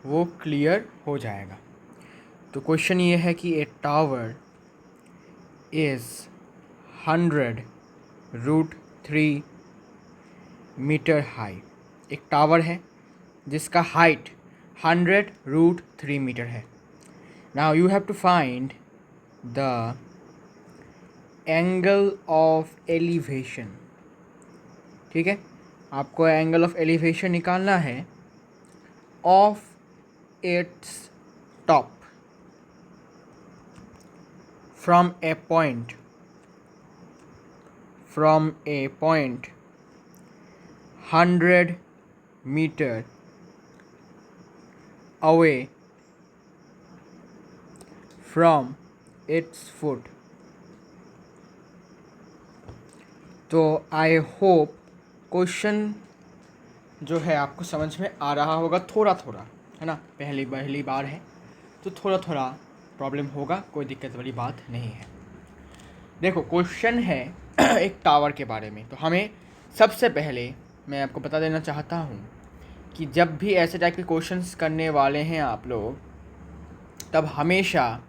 वो क्लियर हो जाएगा। तो क्वेश्चन ये है कि a tower is 100√3 metre high. एक टावर है जिसका हाइट 100√3 मीटर है। Now you have to find the angle of elevation. ठीक है, आपको एंगल ऑफ एलिवेशन निकालना है of its top from a point 100 meter away from its foot। तो आई होप क्वेश्चन जो है आपको समझ में आ रहा होगा, थोड़ा थोड़ा, है ना, पहली बार है तो थोड़ा थोड़ा प्रॉब्लम होगा, कोई दिक्कत वाली बात नहीं है। देखो, क्वेश्चन है एक टावर के बारे में। तो हमें सबसे पहले मैं आपको बता देना चाहता हूँ कि जब भी ऐसे टाइप के क्वेश्चंस करने वाले हैं आप लोग, तब हमेशा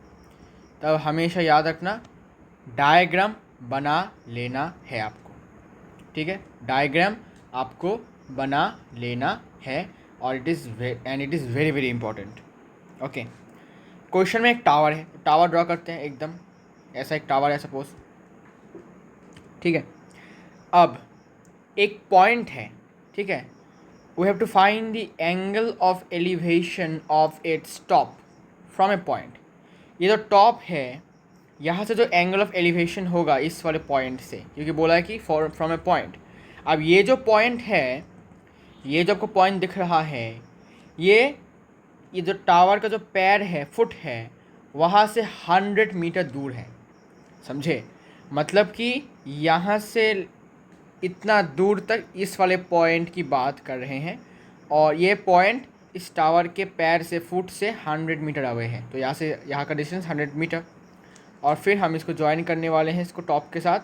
याद रखना डायग्राम बना लेना है आपको। ठीक है, डायग्राम आपको बना लेना है, और it is very very important. Okay, question में एक टावर है, टावर ड्रॉ करते हैं, एकदम ऐसा एक टावर है सपोज। ठीक है, अब एक पॉइंट है। ठीक है, we have to find the angle of elevation of its top from a point. ये जो टॉप है, यहाँ से जो एंगल ऑफ एलिवेशन होगा इस वाले पॉइंट से, क्योंकि बोला है कि फ्रॉम ए पॉइंट। अब ये जो पॉइंट है, ये जो आपको पॉइंट दिख रहा है, ये जो टावर का जो पैर है, फुट है, वहाँ से 100 मीटर दूर है। समझे, मतलब कि यहाँ से इतना दूर तक इस वाले पॉइंट की बात कर रहे हैं, और ये पॉइंट इस टावर के पैर से, फुट से 100 मीटर अवे है। तो यहाँ से यहाँ का डिस्टेंस 100 मीटर, और फिर हम इसको ज्वाइन करने वाले हैं इसको टॉप के साथ।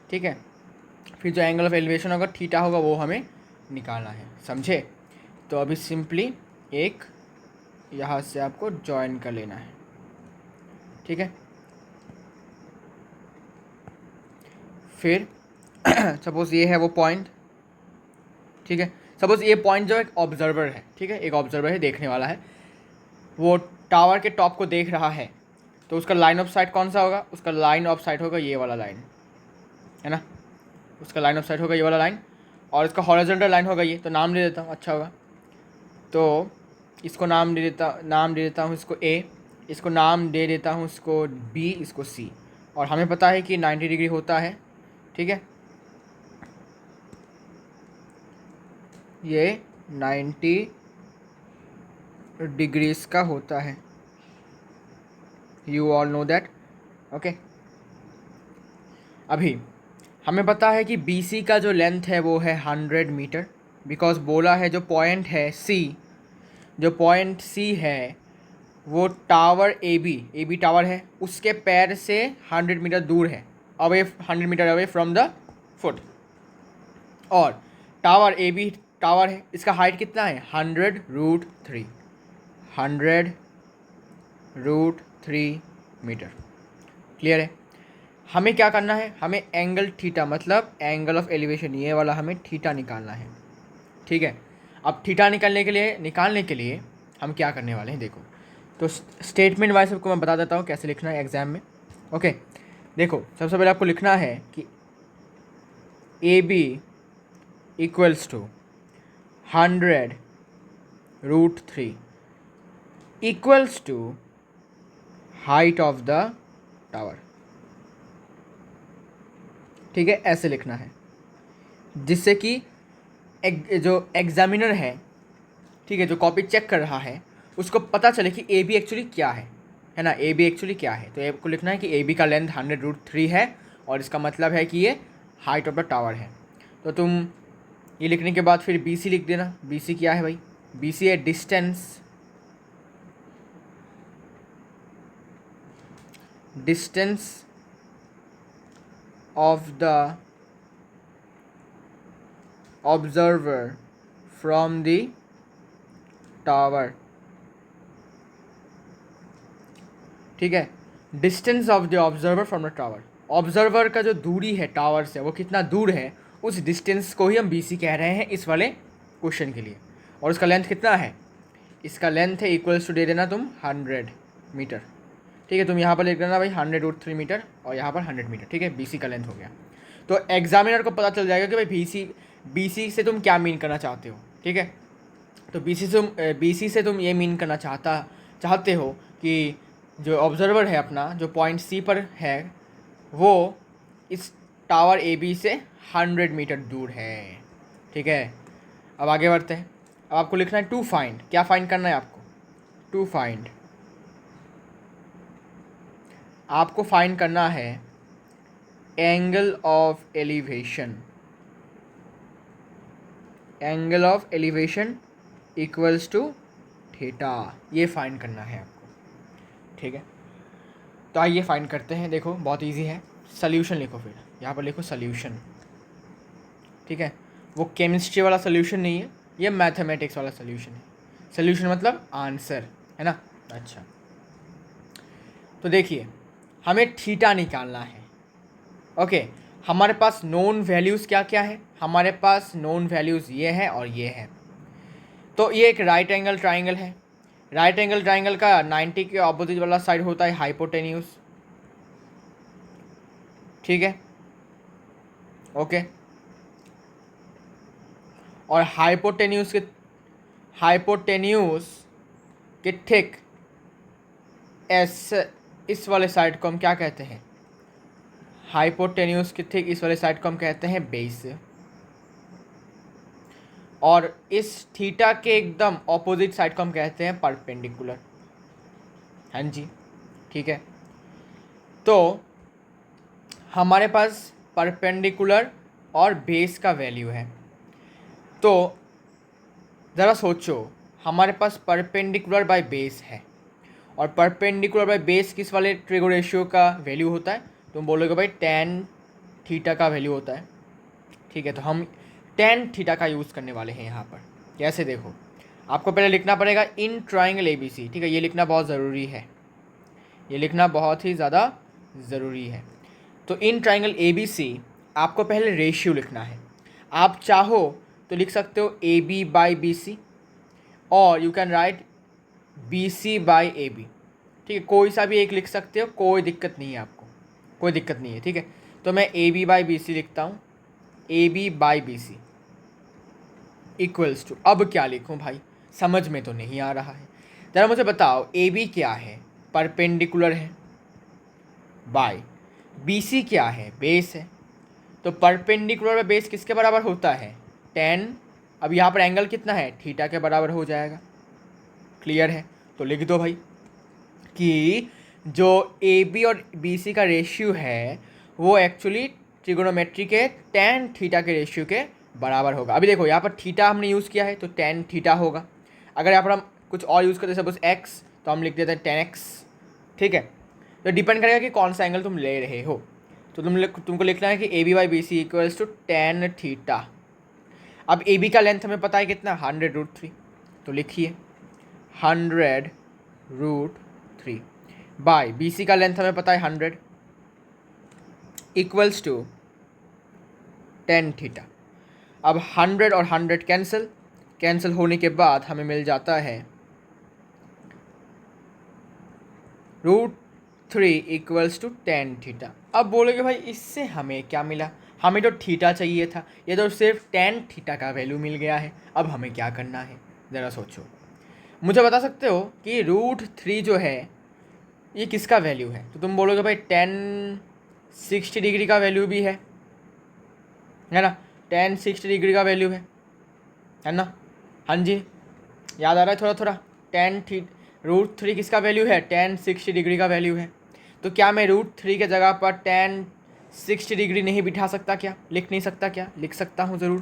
ठीक है, फिर जो एंगल ऑफ एलिवेशन होगा, थीटा होगा, वो हमें निकालना है। समझे, तो अभी सिंपली एक यहाँ से आपको ज्वाइन कर लेना है। ठीक है, फिर सपोज़ ये है वो पॉइंट। ठीक है, सपोज़ ये पॉइंट जो एक ऑब्जर्वर है, ठीक है, एक ऑब्जर्वर है, देखने वाला है, वो टावर के टॉप को देख रहा है, तो उसका लाइन ऑफ साइट कौन सा होगा? उसका लाइन ऑफ साइट होगा ये वाला लाइन, है ना, उसका लाइन ऑफ साइट होगा ये वाला लाइन, और इसका हॉरिजॉन्टल लाइन होगा ये। तो नाम दे देता हूँ, अच्छा होगा, तो इसको नाम दे देता हूँ इसको ए, इसको नाम दे देता हूँ इसको बी, इसको सी। और हमें पता है कि 90 डिग्री होता है, ठीक है, ये 90 डिग्रीज का होता है, you all know that, okay. अभी हमें पता है कि BC का जो लेंथ है वो है 100 मीटर, बिकॉज बोला है जो पॉइंट है C, जो पॉइंट C है वो टावर AB टावर है, उसके पैर से 100 मीटर दूर है, away 100 metre away from the foot. और टावर AB टावर है, इसका हाइट कितना है 100√3, 100√3 मीटर। क्लियर है। हमें क्या करना है, हमें एंगल थीटा मतलब एंगल ऑफ एलिवेशन, ये वाला हमें थीटा निकालना है, ठीक है। अब थीटा निकालने के लिए हम क्या करने वाले हैं, देखो तो स्टेटमेंट वाइज सबको मैं बता देता हूँ कैसे लिखना है एग्जाम में, ओके। देखो सबसे पहले आपको लिखना है कि AB equals to 100√3 equals to height of the tower, ठीक है, ऐसे लिखना है जिससे कि जो एग्जामिनर है, ठीक है, जो कॉपी चेक कर रहा है उसको पता चले कि AB एक्चुअली क्या है ना, AB एक्चुअली क्या है। तो आपको लिखना है कि AB का लेंथ 100√3 है और इसका मतलब है कि ये हाइट ऑफ द टावर है। तो तुम ये लिखने के बाद फिर BC लिख देना। BC क्या है भाई, BC है distance of the observer from the tower, ठीक है, distance of the observer from the tower, observer का जो दूरी है टावर से वो कितना दूर है, उस डिस्टेंस को ही हम BC कह रहे हैं इस वाले क्वेश्चन के लिए। और उसका लेंथ कितना है, इसका लेंथ है इक्वल्स टू दे देना तुम 100 मीटर, ठीक है। तुम यहाँ पर लिख देना भाई 100√3 मीटर और यहाँ पर 100 मीटर, ठीक है, BC का लेंथ हो गया। तो एग्जामिनर को पता चल जाएगा कि भाई BC से तुम क्या मीन करना चाहते हो, ठीक है। तो BC से तुम ये मीन करना चाहते हो कि जो ऑब्जर्वर है अपना, जो पॉइंट C पर है, वो इस टावर AB से 100 मीटर दूर है, ठीक है। अब आगे बढ़ते हैं। अब आपको लिखना है टू फाइंड, क्या फाइंड करना है आपको, टू फाइंड, आपको फाइंड करना है angle of elevation, angle of elevation equals to theta, ये फाइंड करना है आपको, ठीक है। तो आइए फाइंड करते हैं। देखो बहुत इजी है, सॉल्यूशन लिखो, फिर यहाँ पर लिखो सॉल्यूशन, ठीक है। वो केमिस्ट्री वाला सॉल्यूशन नहीं है, ये मैथमेटिक्स वाला सॉल्यूशन है। सॉल्यूशन मतलब आंसर, है ना। अच्छा, तो देखिए हमें थीटा निकालना है, ओके। हमारे पास नोन वैल्यूज़ क्या क्या है, हमारे पास नोन वैल्यूज़ ये है और ये है। तो ये एक राइट एंगल ट्राइंगल है, राइट एंगल ट्राइंगल का 90 के ऑपोजिट वाला साइड होता है हाइपोटेन्यूज, ठीक है, ओके। और हाइपोटेन्यूज के ठीक इस वाले साइड को हम क्या कहते हैं, हाइपोटेन्यूज के ठीक इस वाले साइड को हम कहते हैं बेस। और इस थीटा के एकदम ऑपोजिट साइड को हम कहते हैं परपेंडिकुलर, हाँ जी, ठीक है। तो हमारे पास परपेंडिकुलर और बेस का वैल्यू है, तो ज़रा सोचो, हमारे पास परपेंडिकुलर बाय बेस है और परपेंडिकुलर बाय बेस किस वाले ट्रिगो रेशियो का वैल्यू होता है, तुम बोलोगे भाई tan थीटा का वैल्यू होता है, ठीक है। तो हम tan थीटा का यूज़ करने वाले हैं यहाँ पर। कैसे, देखो आपको पहले लिखना पड़ेगा इन ट्राइंगल ABC, ठीक है, ये लिखना बहुत ज़रूरी है, ये लिखना बहुत ही ज़्यादा ज़रूरी है। तो इन ट्राइंगल ABC आपको पहले रेशियो लिखना है। आप चाहो तो लिख सकते हो AB/BC और यू कैन राइट BC/AB, ठीक है, कोई सा भी एक लिख सकते हो, कोई दिक्कत नहीं है आपको, कोई दिक्कत नहीं है, ठीक है। तो मैं AB/BC लिखता हूँ, AB/BC इक्वल्स टू, अब क्या लिखूँ भाई, समझ में तो नहीं आ रहा है, ज़रा मुझे बताओ AB क्या है, परपेंडिकुलर है, बाय BC क्या है? बेस है। तो परपेंडिकुलर में बेस किसके बराबर होता है? 10। अब यहाँ पर एंगल कितना है? थीटा के बराबर हो जाएगा। क्लियर है? तो लिख दो भाई कि जो AB और BC का रेशियो है वो एक्चुअली ट्रिगोनोमेट्री के tan थीटा के रेशियो के बराबर होगा। अभी देखो यहाँ पर थीटा हमने यूज़ किया है तो tan थीटा होगा। अगर यहाँ पर हम कुछ और यूज़ करते सपोज x तो हम लिख देते हैं tan x। ठीक है, तो डिपेंड करेगा कि कौन सा एंगल तुम ले रहे हो। तो तुमको लिखना है कि AB/BC equals to tan theta. अब AB का लेंथ हमें पता है कितना? 100√3। तो लिखिए 100√3 बाय BC का लेंथ हमें पता है 100 इक्वल्स टू tan थीटा। अब 100 और 100 कैंसिल होने के बाद हमें मिल जाता है √3 इक्वल्स टू tan थीटा। अब बोलोगे भाई इससे हमें क्या मिला? हमें तो थीटा चाहिए था, ये तो सिर्फ tan थीटा का वैल्यू मिल गया है। अब हमें क्या करना है ज़रा सोचो। मुझे बता सकते हो कि √3 जो है ये किसका वैल्यू है? तो तुम बोलोगे भाई tan 60 डिग्री का वैल्यू भी है ना? tan 60 डिग्री का वैल्यू है ना? हाँ जी, याद आ रहा है थोड़ा थोड़ा। √3 किसका वैल्यू है? tan 60 डिग्री का वैल्यू है। तो क्या मैं √3 के जगह पर tan 60 डिग्री नहीं बिठा सकता क्या? लिख नहीं सकता क्या? लिख सकता हूँ ज़रूर।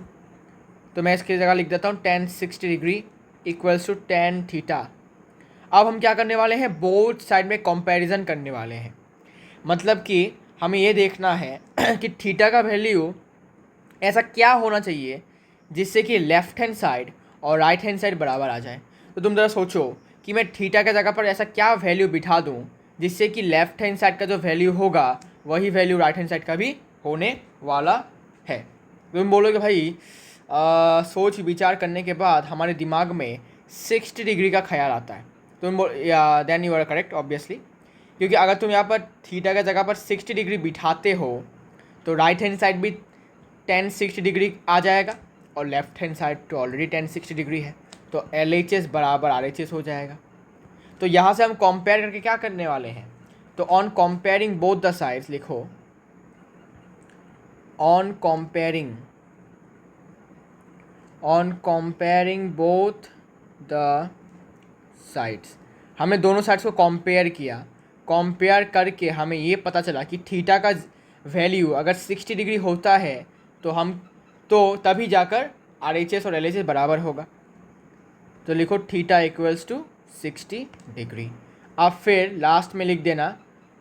तो मैं इसकी जगह लिख देता हूँ tan 60 degree equals to tan theta. अब हम क्या करने वाले हैं? बोथ साइड में कंपैरिजन करने वाले हैं। मतलब कि हमें ये देखना है कि थीटा का वैल्यू ऐसा क्या होना चाहिए जिससे कि लेफ्ट हैंड साइड और राइट हैंड साइड बराबर आ जाए। तो तुम ज़रा सोचो कि मैं थीटा के जगह पर ऐसा क्या वैल्यू बिठा दूँ जिससे कि लेफ्ट हैंड साइड का जो वैल्यू होगा वही वैल्यू राइट हैंड साइड का भी होने वाला है। तुम बोलोगे भाई सोच विचार करने के बाद हमारे दिमाग में 60 डिग्री का ख्याल आता है। तुम then you are correct obviously, क्योंकि अगर तुम यहाँ पर थीटा के जगह पर 60 डिग्री बिठाते हो तो राइट हैंड साइड भी tan 60 डिग्री आ जाएगा और लेफ्ट हैंड साइड तो ऑलरेडी tan 60 डिग्री है, तो LHS बराबर RHS हो जाएगा। तो यहाँ से हम कंपेयर करके क्या करने वाले हैं? तो on comparing both the sides लिखो, on comparing both the sides. हमने दोनों साइड्स को कंपेयर किया। कंपेयर करके हमें ये पता चला कि थीटा का वैल्यू अगर 60 डिग्री होता है तो तभी जाकर RHS और LHS बराबर होगा। तो लिखो थीटा इक्वल्स टू 60 डिग्री। अब फिर लास्ट में लिख देना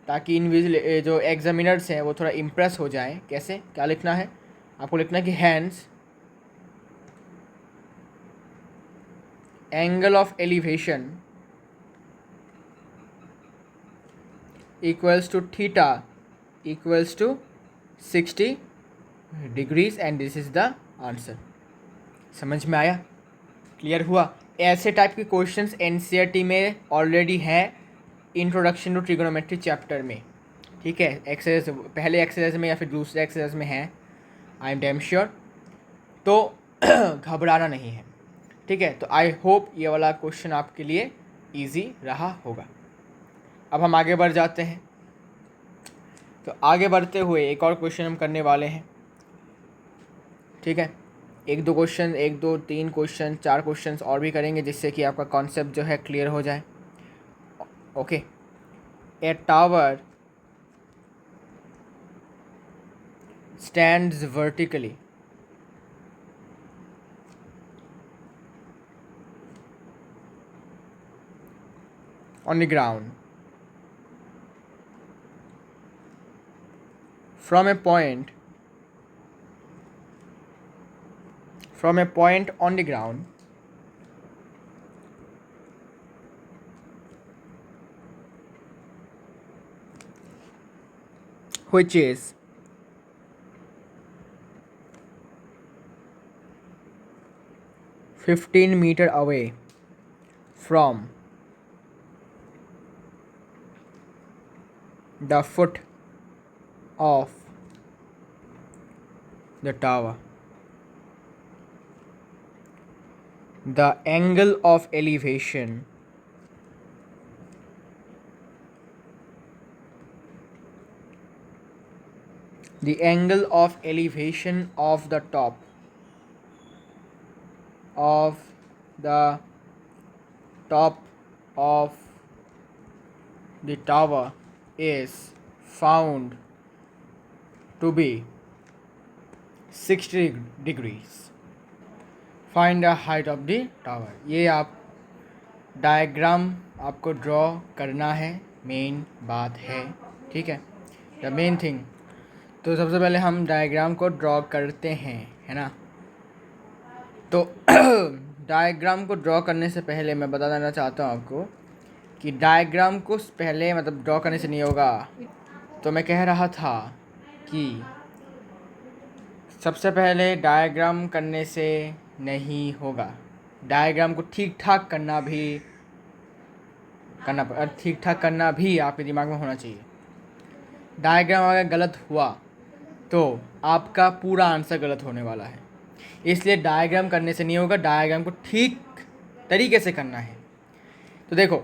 ताकि इनविजिल जो एग्जामिनर्स हैं वो थोड़ा इम्प्रेस हो जाएं। कैसे, क्या लिखना है आपको? लिखना है कि hence angle of elevation equals to theta equals to 60 degrees and this is the answer. समझ में आया? क्लियर हुआ? ऐसे टाइप के क्वेश्चंस NCERT में ऑलरेडी हैं इंट्रोडक्शन टू ट्रिगोनोमेट्री चैप्टर में। ठीक है, एक्सरसाइज पहले एक्सरसाइज में या फिर दूसरे एक्सरसाइज में है, आई एम डैम श्योर। तो घबराना नहीं है। ठीक है, तो आई होप ये वाला क्वेश्चन आपके लिए इजी रहा होगा। अब हम आगे बढ़ जाते हैं। तो आगे बढ़ते हुए एक और क्वेश्चन हम करने वाले हैं। ठीक है, एक दो क्वेश्चन, एक दो तीन क्वेश्चन, 4 क्वेश्चंस और भी करेंगे जिससे कि आपका कॉन्सेप्ट जो है क्लियर हो जाए। Okay, A tower stands vertically on the ground from a point on the ground which is 15 meter away from the foot of the tower. The angle of elevation the angle of elevation of the top of the top of the tower is found to be 60 degrees. Find the height of the tower. ये आप diagram आपको draw करना है, main बात है, ठीक है, the main thing. तो सबसे पहले हम डायग्राम को ड्रॉ करते हैं, है ना। तो डायग्राम को ड्रॉ करने से पहले मैं बता देना चाहता हूँ आपको कि डायग्राम को पहले मतलब ड्रॉ करने से नहीं होगा। तो मैं कह रहा था कि सबसे पहले डायग्राम करने से नहीं होगा, डायग्राम को ठीक ठाक करना भी आपके दिमाग में होना चाहिए। डायग्राम अगर गलत हुआ तो आपका पूरा आंसर गलत होने वाला है, इसलिए डायग्राम करने से नहीं होगा, डायग्राम को ठीक तरीके से करना है। तो देखो,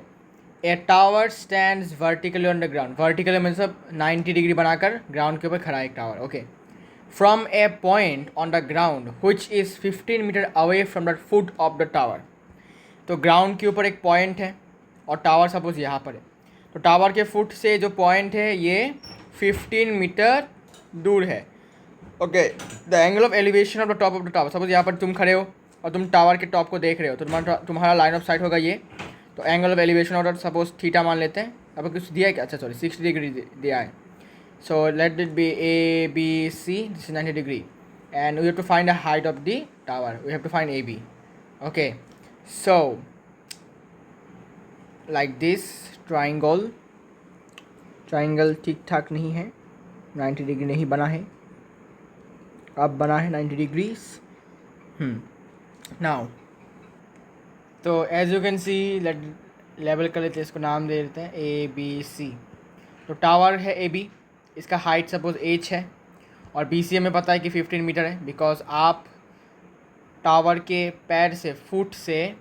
ए tower stands vertically on the ground, vertically मतलब 90 डिग्री बनाकर ग्राउंड के ऊपर खड़ा है एक tower, okay. From a point on the ground which is 15 metre away from the foot of the tower. तो ग्राउंड के ऊपर एक पॉइंट है और टावर सपोज यहाँ पर है, तो टावर के फुट से जो पॉइंट है ये 15 मीटर दूर है, okay. The angle of elevation of the top of the tower, suppose यहाँ पर तुम खड़े हो और तुम टावर के टॉप को देख रहे हो, तो तुम्हारा लाइन ऑफ साइट होगा ये। तो angle of elevation of suppose theta मान लेते हैं, अब कुछ दिया है क्या, अच्छा सॉरी 60 डिग्री दिया है। So let it be A B C, this is 90 degree and we have to find the height of the tower, we have to find A B, okay. So like this triangle ठीक ठाक नहीं है, 90 degree नहीं बना है, अब बना है 90 डिग्रीज। नाउ तो as you can see, level कर लेते हैं, इसको नाम दे देते हैं ए बी सी। तो टावर है ए बी, इसका हाइट सपोज एच है और बी सी हमें पता है कि 15 मीटर है, बिकॉज आप टावर के पैर से फुट से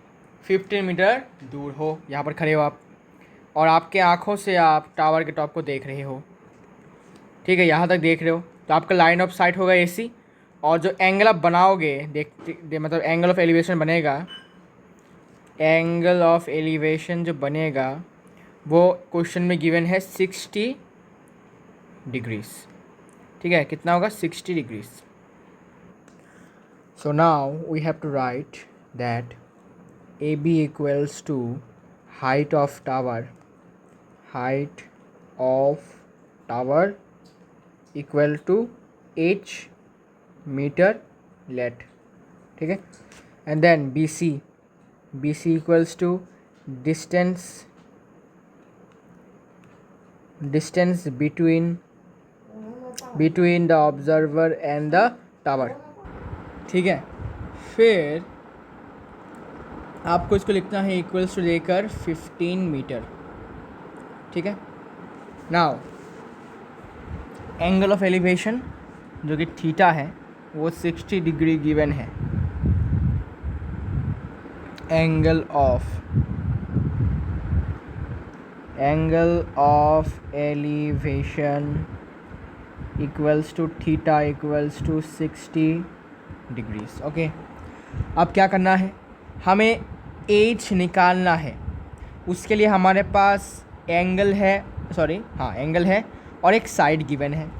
15 मीटर दूर हो, यहाँ पर खड़े हो आप, और आपके आँखों से आप टावर के टॉप को देख रहे हो, ठीक है, यहाँ तक देख रहे हो। तो आपका लाइन ऑफ साइट होगा ए सी, और जो एंगल आप बनाओगे मतलब एंगल ऑफ एलिवेशन बनेगा, एंगल ऑफ एलिवेशन जो बनेगा वो क्वेश्चन में गिवन है 60 डिग्रीज, ठीक है, कितना होगा 60 degrees. So now we have to write that A B equals to height of tower equal to H metre let, ठीक है। And then B C equals to distance between the observer and the tower, ठीक है। फिर आपको इसको लिखना है equals to लेकर 15 मीटर, ठीक है। नाउ एंगल ऑफ एलिवेशन जो कि थीटा है वो 60 डिग्री गिवन है, angle of elevation equals to theta equals to 60 degrees, okay. अब क्या करना है, हमें एच निकालना है, उसके लिए हमारे पास एंगल है और एक साइड गिवन है।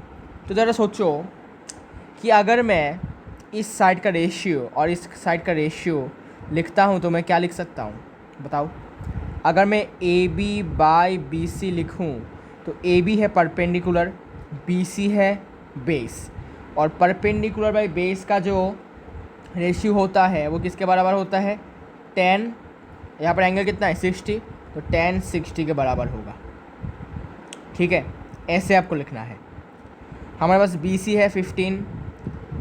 तो ज़रा सोचो कि अगर मैं इस साइड का रेशियो और इस साइड का रेशियो लिखता हूँ तो मैं क्या लिख सकता हूँ, बताओ। अगर मैं A B by B C लिखूँ तो ए बी है परपेंडिकुलर, बी सी है बेस, और परपेंडिकुलर बाई बेस का जो रेशियो होता है वो किसके बराबर होता है, 10, यहाँ पर एंगल कितना है 60, तो 10 60 के बराबर होगा, ठीक है। ऐसे आपको लिखना है। हमारे पास बी सी है 15,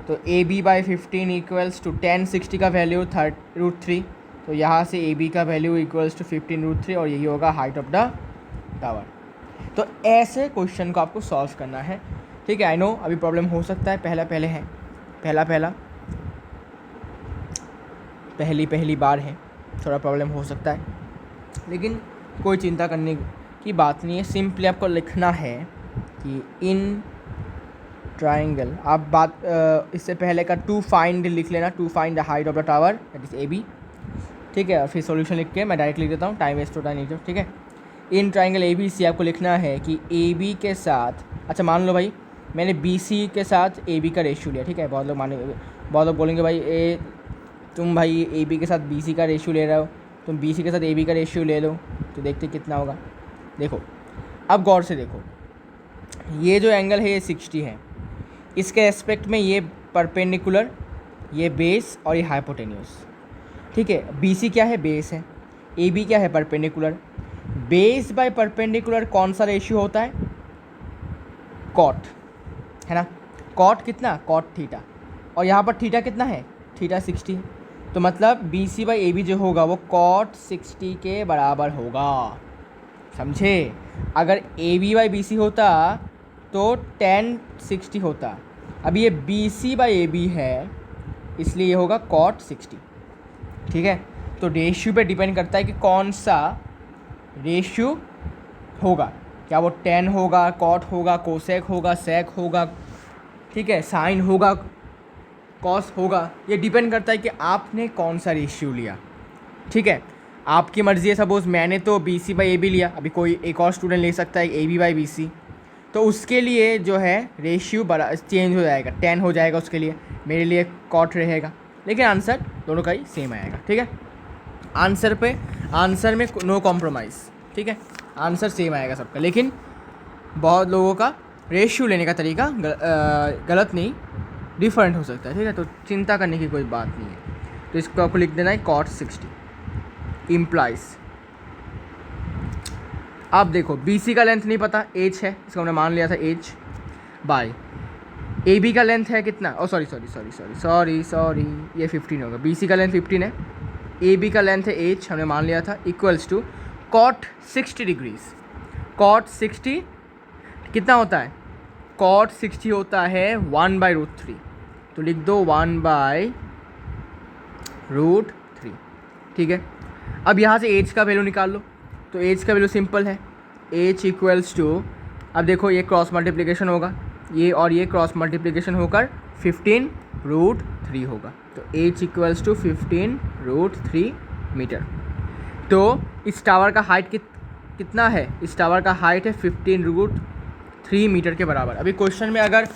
तो A B by 15 equals to 10 60 का वैल्यू √3, तो यहाँ से ए बी का वैल्यू इक्वल्स टू 15√3 और यही होगा हाइट ऑफ द टावर। तो ऐसे क्वेश्चन को आपको सॉल्व करना है, ठीक है। आई नो अभी प्रॉब्लम हो सकता है, पहली बार है, थोड़ा प्रॉब्लम हो सकता है, लेकिन कोई चिंता करने की बात नहीं है। सिंपली आपको लिखना है कि इन ट्राइंगल, आप इससे पहले का टू फाइंड लिख लेना, to find the height of the tower that is A B, ठीक है। और फिर सॉल्यूशन लिख के मैं डायरेक्ट लिख देता हूँ, टाइम वेस्ट होता नहीं तो, ठीक है। इन ट्राइंगल ए बी सी आपको लिखना है कि ए बी के साथ, अच्छा मान लो भाई मैंने बी सी के साथ ए बी का रेशियो लिया, ठीक है। बहुत लोग बोलेंगे भाई तुम भाई ए बी के साथ बी सी का रेशियो ले रहे हो, तुम बी सी के साथ ए बी का रेशियो ले लो, तो देखते कितना होगा। देखो अब गौर से देखो, ये जो एंगल है ये 60 है, इसके एस्पेक्ट में ये परपेंडिकुलर, ये बेस और ये हाइपोटेन्यूस, ठीक है। बी सी क्या है, बेस है, ए बी क्या है, परपेंडिकुलर। बेस बाय परपेंडिकुलर कौन सा रेशियो होता है, कॉट, है ना। कॉट कितना, कॉट थीटा, और यहाँ पर थीटा कितना है, थीटा 60, तो मतलब B C by A B जो होगा वो कॉट 60 के बराबर होगा, समझे। अगर A B by B C होता तो tan 60 होता, अब ये B C by A B है इसलिए ये होगा कॉट 60, ठीक है। तो रेशियो पे डिपेंड करता है कि कौन सा रेशियो होगा, क्या वो tan होगा, कॉट होगा, कोसेक होगा, सेक होगा, ठीक है, साइन होगा, कॉस होगा, ये डिपेंड करता है कि आपने कौन सा रेशियो लिया, ठीक है। आपकी मर्ज़ी है, सपोज़ मैंने तो B C by A B लिया, अभी कोई एक और स्टूडेंट ले सकता है A B by B C, तो उसके लिए जो है रेशियो बड़ा चेंज हो जाएगा, tan हो जाएगा उसके लिए, मेरे लिए कॉट रहेगा, लेकिन आंसर दोनों का ही सेम आएगा, ठीक है। आंसर में नो कॉम्प्रोमाइज़, ठीक है, आंसर सेम आएगा सबका, लेकिन बहुत लोगों का रेशियो लेने का तरीका गलत नहीं, डिफरेंट हो सकता है, ठीक है। तो चिंता करने की कोई बात नहीं है, तो इसको आपको लिख देना है कॉट 60 इम्प्लाइज। अब देखो बी सी का लेंथ नहीं पता, एच है, इसको हमने मान लिया था एच बाय ए बी का लेंथ है कितना, सॉरी ये 15 होगा, बी सी का लेंथ 15 है, ए बी का लेंथ है एच, हमने मान लिया था, equals to cot 60 degrees. Cot 60 कितना होता है, कॉट 60 होता है 1/√3, तो लिख दो 1/√3, ठीक है। अब यहाँ से एच का वैल्यू निकाल लो, तो एच का वैल्यू सिंपल है, एच इक्वल्स टू, अब देखो ये क्रॉस मल्टीप्लिकेशन होगा, ये और ये क्रॉस मल्टीप्लिकेशन होकर 15√3 होगा, तो एच इक्वल्स टू 15√3 मीटर। तो इस टावर का हाइट कितना है, इस टावर का हाइट है 15√3 मीटर के बराबर। अभी क्वेश्चन में अगर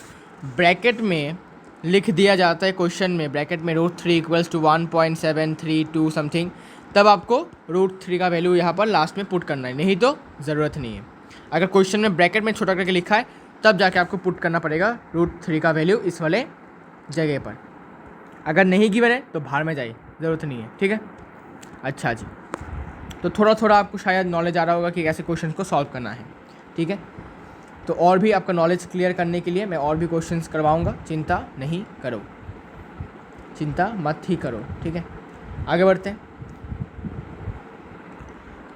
ब्रैकेट में लिख दिया जाता है, क्वेश्चन में ब्रैकेट में √3 इक्वल्स टू 1.732 समथिंग, तब आपको √3 का वैल्यू यहाँ पर लास्ट में पुट करना है, नहीं तो ज़रूरत नहीं है। अगर क्वेश्चन में ब्रैकेट में छोटा करके लिखा है तब जाके आपको पुट करना पड़ेगा √3 का वैल्यू इस वाले जगह पर, अगर नहीं गिवन है तो बाहर में जाइए, ज़रूरत नहीं है, ठीक है। अच्छा जी, तो थोड़ा थोड़ा आपको शायद नॉलेज आ रहा होगा कि कैसे क्वेश्चन को सॉल्व करना है, ठीक है। तो और भी आपका नॉलेज क्लियर करने के लिए मैं और भी क्वेश्चंस करवाऊंगा, चिंता नहीं करो, चिंता मत ही करो, ठीक है। आगे बढ़ते हैं।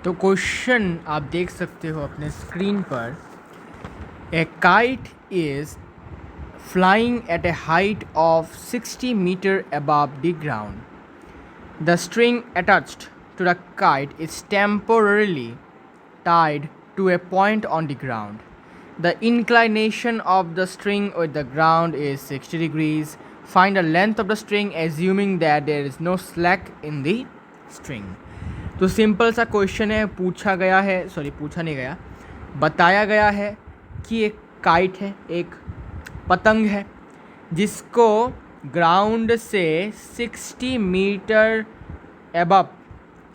तो क्वेश्चन आप देख सकते हो अपने स्क्रीन पर, a kite is flying at a height of 60 metre above the ground. The string attached to the kite is temporarily tied to a point on the ground. The inclination of the string with the ground is 60 degrees. Find the length of the string assuming that there is no slack in the string. तो simple सा question है, पूछा नहीं गया, बताया गया है कि एक काइट है, एक पतंग है जिसको ग्राउंड से 60 मीटर एबव,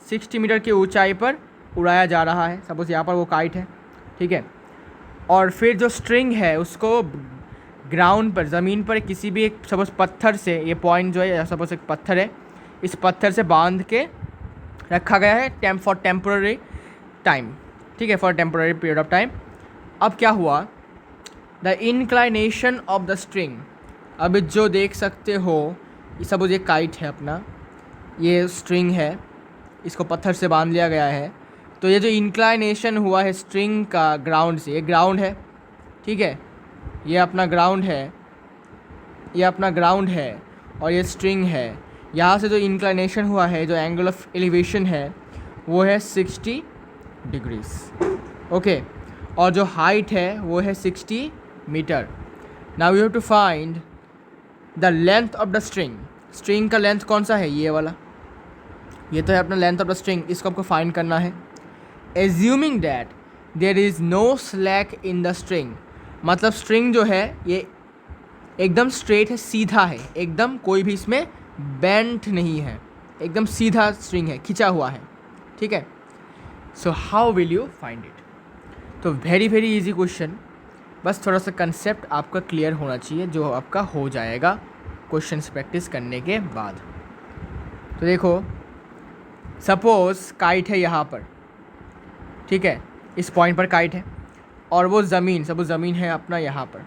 60 मीटर की ऊंचाई पर उड़ाया जा रहा है। सपोज़ यहाँ पर वो काइट है, ठीक है, और फिर जो स्ट्रिंग है उसको ग्राउंड पर, ज़मीन पर किसी भी एक सपोज़ पत्थर से, ये पॉइंट जो है सपोज़ एक पत्थर है, इस पत्थर से बांध के रखा गया है फॉर टेम्पोररी टाइम, ठीक है, for temporary period of time. अब क्या हुआ, the inclination of the string, अब जो देख सकते हो, सपोज ये काइट है अपना, ये स्ट्रिंग है, इसको पत्थर से बांध लिया गया है, तो ये जो इंक्लाइनेशन हुआ है स्ट्रिंग का ग्राउंड से, ये ग्राउंड है, ठीक है, ये अपना ग्राउंड है, ये अपना ग्राउंड है और ये स्ट्रिंग है। यहाँ से जो इंक्लाइनेशन हुआ है, जो एंगल ऑफ एलिवेशन है वो है 60 डिग्रीज, ओके, और जो हाइट है वो है 60 metre. Now you have to find the length of the string. String का लेंथ कौन सा है, ये वाला, ये तो है अपना लेंथ ऑफ द स्ट्रिंग, इसको आपको फाइंड करना है। Assuming that there is no slack in the string, मतलब स्ट्रिंग जो है ये एकदम स्ट्रेट है, सीधा है, एकदम कोई भी इसमें बेंट नहीं है, एकदम सीधा स्ट्रिंग है, खिंचा हुआ है, ठीक है। So how will you find it? तो वेरी वेरी इजी क्वेश्चन, बस थोड़ा सा कंसेप्ट आपका क्लियर होना चाहिए, जो आपका हो जाएगा क्वेश्चन प्रैक्टिस करने के बाद। तो देखो, सपोज काइट है यहाँ पर, ठीक है, इस पॉइंट पर काइट है, और वो ज़मीन, सपोज ज़मीन है अपना यहाँ पर,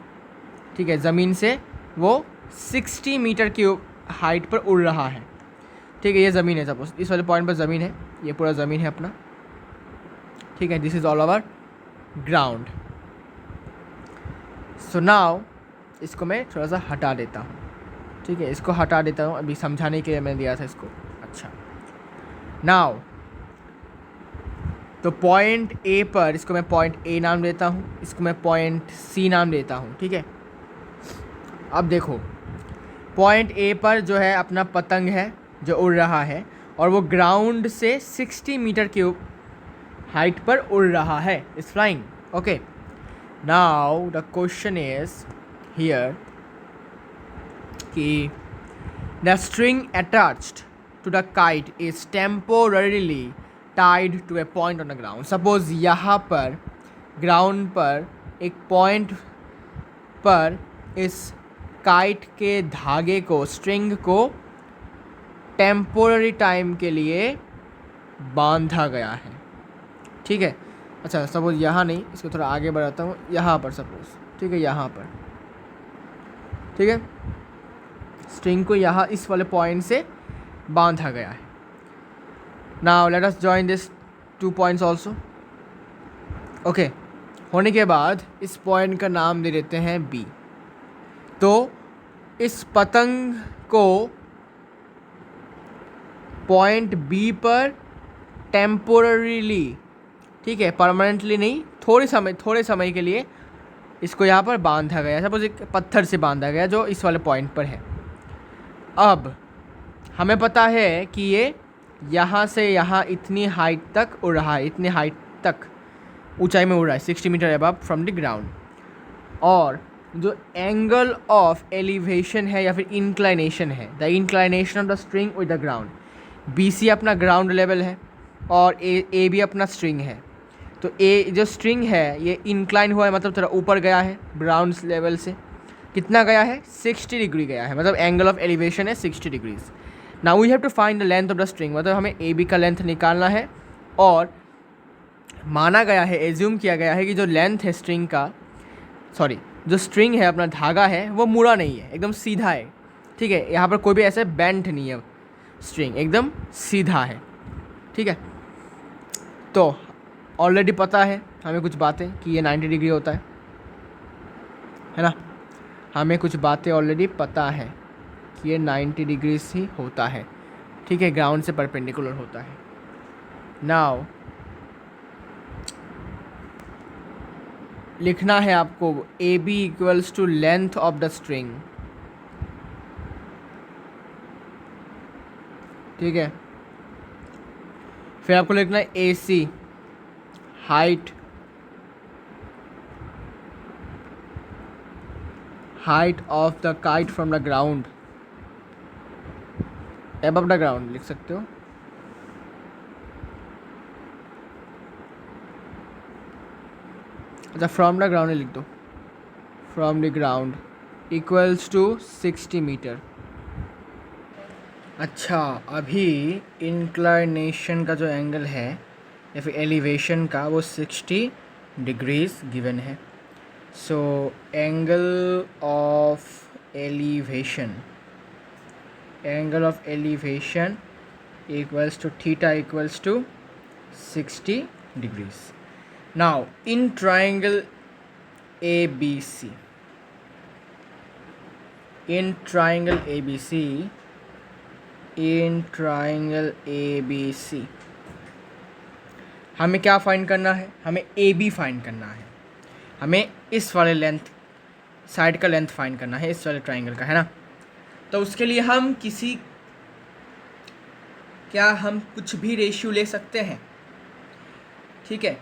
ठीक है, ज़मीन से वो 60 मीटर की हाइट पर उड़ रहा है, ठीक है, ये ज़मीन है, सपोज इस वाले पॉइंट पर ज़मीन है, ये पूरा ज़मीन है अपना, ठीक है, this is all over ground. So now इसको मैं थोड़ा सा हटा देता हूँ, ठीक है, इसको हटा देता हूँ, अभी समझाने के लिए मैंने दिया था इसको। अच्छा, नाउ तो पॉइंट ए पर, इसको मैं पॉइंट ए नाम देता हूँ, इसको मैं पॉइंट सी नाम देता हूँ, ठीक है। अब देखो, पॉइंट ए पर जो है अपना पतंग है जो उड़ रहा है, और वो ग्राउंड से 60 मीटर की हाइट पर उड़ रहा है, is flying, okay. Now the question is here कि the string attached to the kite is temporarily tied to a point on the ground. Suppose यहाँ पर ग्राउंड पर एक पॉइंट पर इस काइट के धागे को, स्ट्रिंग को टेम्पोररी टाइम के लिए बांधा गया है, ठीक है। अच्छा, सपोज यहाँ नहीं, इसको थोड़ा आगे बढ़ाता हूँ, यहाँ पर सपोज, ठीक है, यहाँ पर, ठीक है, स्ट्रिंग को यहाँ इस वाले पॉइंट से बांधा गया है। Now let us join this 2 points also, okay. होने के बाद इस पॉइंट का नाम दे देते हैं बी। तो इस पतंग को पॉइंट बी पर टेम्पोररीली, ठीक है, परमानेंटली नहीं, थोड़े समय के लिए इसको यहाँ पर बांधा गया, सपोज एक पत्थर से बांधा गया जो इस वाले पॉइंट पर है। अब हमें पता है कि ये यहाँ से यहाँ इतनी हाइट तक उड़ रहा है, इतनी हाइट तक ऊंचाई में उड़ रहा है, 60 metre above from the ground. और जो एंगल ऑफ एलिवेशन है या फिर इंक्लाइनेशन है, the inclination of the string with the ground, B C अपना ग्राउंड लेवल है और ए भी अपना स्ट्रिंग है। तो ए जो स्ट्रिंग है ये इंक्लाइन हुआ है, मतलब थोड़ा ऊपर गया है ग्राउंड लेवल से, कितना गया है, 60 डिग्री गया है, मतलब एंगल ऑफ एलिवेशन है 60 degrees. Now we have to find the length of the string, मतलब हमें ए बी का लेंथ निकालना है, और माना गया है, एज्यूम किया गया है कि जो लेंथ है स्ट्रिंग का, सॉरी जो स्ट्रिंग है अपना धागा है वो मुड़ा नहीं है, एकदम सीधा है, ठीक है, यहाँ पर कोई भी ऐसे बेंट नहीं है, स्ट्रिंग एकदम सीधा है, ठीक है। तो ऑलरेडी पता है हमें कुछ बातें कि ये 90 डिग्री होता है ना, हमें कुछ बातें ऑलरेडी पता है कि ये 90 डिग्री ही होता है, ठीक है, ग्राउंड से परपेंडिकुलर होता है। नाउ लिखना है आपको A B equals to length of the string, ठीक है। फिर आपको लिखना है A C height of the kite from the ground, above the ground लिख सकते हो, अच्छा फ्रॉम द ग्राउंड लिख दो, from the ground equals to 60 metre. अच्छा, अभी इंक्लाइनेशन का जो एंगल है या फिर एलिवेशन का वो 60 डिग्रीज गिवन है। So angle of elevation equals to theta equals to 60 degrees. Now in triangle ABC, in triangle ABC हमें क्या फाइंड करना है, हमें AB फाइंड करना है, हमें इस वाले लेंथ साइड का लेंथ फाइंड करना है इस वाले ट्राइंगल का, है ना। तो उसके लिए हम कुछ भी रेशियो ले सकते हैं, ठीक है।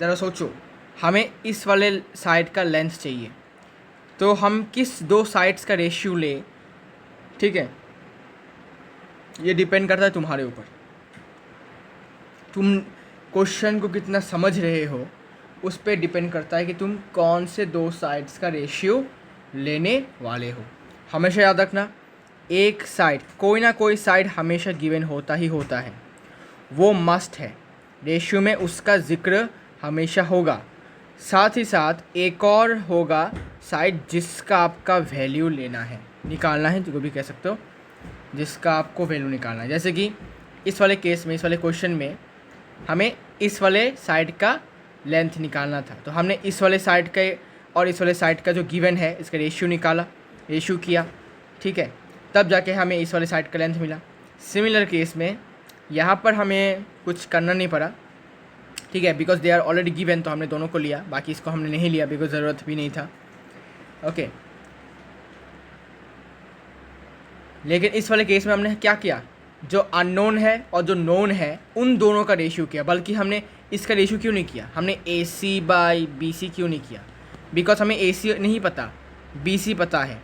ज़रा सोचो, हमें इस वाले साइड का लेंथ चाहिए, तो हम किस दो साइड्स का रेशियो ले, ठीक है। ये डिपेंड करता है तुम्हारे ऊपर, तुम क्वेश्चन को कितना समझ रहे हो उस पर डिपेंड करता है कि तुम कौन से दो साइड्स का रेशियो लेने वाले हो। हमेशा याद रखना, एक साइड, कोई ना कोई साइड हमेशा गिवन होता ही होता है, वो मस्ट है, रेशियो में उसका जिक्र हमेशा होगा। साथ ही साथ एक और होगा साइड जिसका आपका वैल्यू लेना है, निकालना है, जो भी कह सकते हो, जिसका आपको वैल्यू निकालना है। जैसे कि इस वाले केस में, इस वाले क्वेश्चन में हमें इस वाले साइड का लेंथ निकालना था, तो हमने इस वाले साइड का और इस वाले साइड का जो गिवन है इसका रेशियो निकाला, रेशियो किया, ठीक है, तब जाके हमें इस वाले साइड का लेंथ मिला। सिमिलर केस में यहाँ पर हमें कुछ करना नहीं पड़ा, ठीक है, because they are already given, तो हमने दोनों को लिया, बाकी इसको हमने नहीं लिया बिकॉज ज़रूरत भी नहीं था, ओके। लेकिन इस वाले केस में हमने क्या किया, जो अननोन है और जो नोन है उन दोनों का रेशियो किया। बल्कि हमने इसका रेशियो क्यों नहीं किया, हमने AC बाई BC क्यों नहीं किया, बिकॉज हमें AC नहीं पता, BC पता है,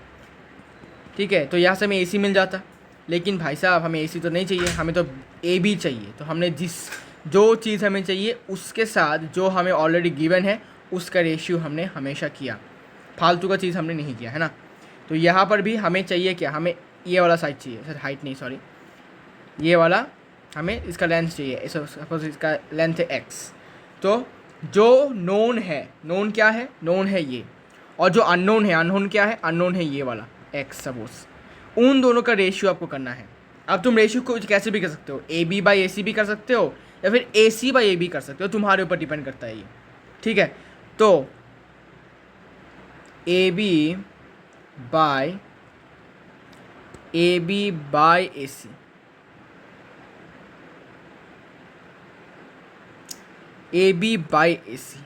ठीक है। तो यहाँ से हमें AC मिल जाता, लेकिन भाई साहब हमें AC तो नहीं चाहिए, हमें तो AB चाहिए। तो हमने जो चीज़ हमें चाहिए उसके साथ जो हमें ऑलरेडी गिवन है उसका रेशियो हमने हमेशा किया, फालतू का चीज़ हमने नहीं किया, है ना। तो यहाँ पर भी हमें चाहिए क्या, हमें ये वाला साइड चाहिए, सर हाइट नहीं, सॉरी, ये वाला हमें इसका लेंथ चाहिए, सपोज इसका लेंथ है x। तो जो नोन है, नोन क्या है, नोन है ये, और जो अननोन है, अननोन क्या है, अननोन है ये वाला x, सपोज उन दोनों का रेशियो आपको करना है। अब तुम रेशियो को कैसे भी कर सकते हो, AB बाई AC भी कर सकते हो या फिर AC बाई AB कर सकते हो, तुम्हारे ऊपर डिपेंड करता है ये, ठीक है। तो AB by AC, AB by AC।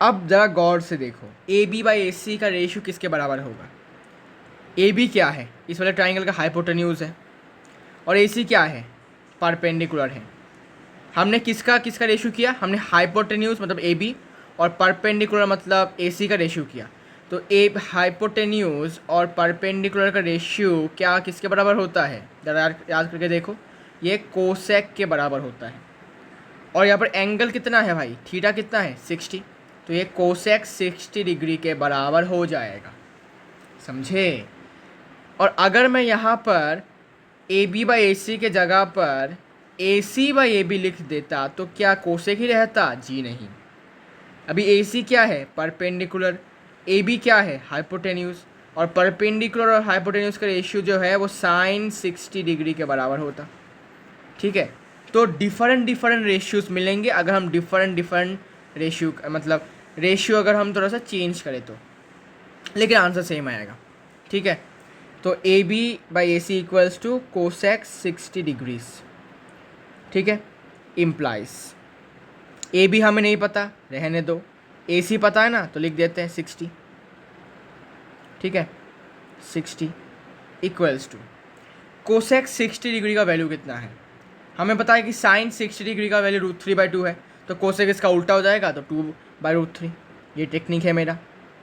अब ज़रा गौर से देखो, AB बाई AC का रेशियो किसके बराबर होगा। AB क्या है, इस वाले ट्राइंगल का हाइपोटेन्यूज है, और AC क्या है, परपेंडिकुलर है। हमने किसका रेशियो किया, हमने हाइपोटेन्यूज मतलब AB और परपेंडिकुलर मतलब AC का रेशियो किया। तो हाइपोटेन्यूज और परपेंडिकुलर का रेशियो क्या किसके बराबर होता है, ज़रा याद करके देखो, ये कोसेक के बराबर होता है। और यहाँ पर एंगल कितना है भाई, थीटा कितना है, 60, तो ये कोसेक 60 डिग्री के बराबर हो जाएगा, समझे। और अगर मैं यहाँ पर AB बाई AC के जगह पर AC बाई AB लिख देता तो क्या कोसेक ही रहता, जी नहीं। अभी AC क्या है, परपेंडिकुलर, AB क्या है, हाइपोटेन्यूज, और परपेंडिकुलर और हाइपोटेन्यूज का रेशियो जो है वो साइन 60 डिग्री के बराबर होता, ठीक है। तो डिफरेंट रेशियोज मिलेंगे अगर हम डिफरेंट रेशियो, मतलब रेशियो अगर हम थोड़ा सा चेंज करें तो, लेकिन आंसर सेम आएगा, ठीक है। तो AB by AC equals to cosec 60 degrees, ठीक है। इम्प्लाइज AB हमें नहीं पता, रहने दो, AC पता है ना, तो लिख देते हैं 60, ठीक है। 60 इक्वल्स टू कोसेक 60 डिग्री का वैल्यू कितना है, हमें पता है कि साइन 60 डिग्री का वैल्यू √3/2 है, तो कोसेक इसका उल्टा हो जाएगा, तो 2/√3। ये टेक्निक है मेरा,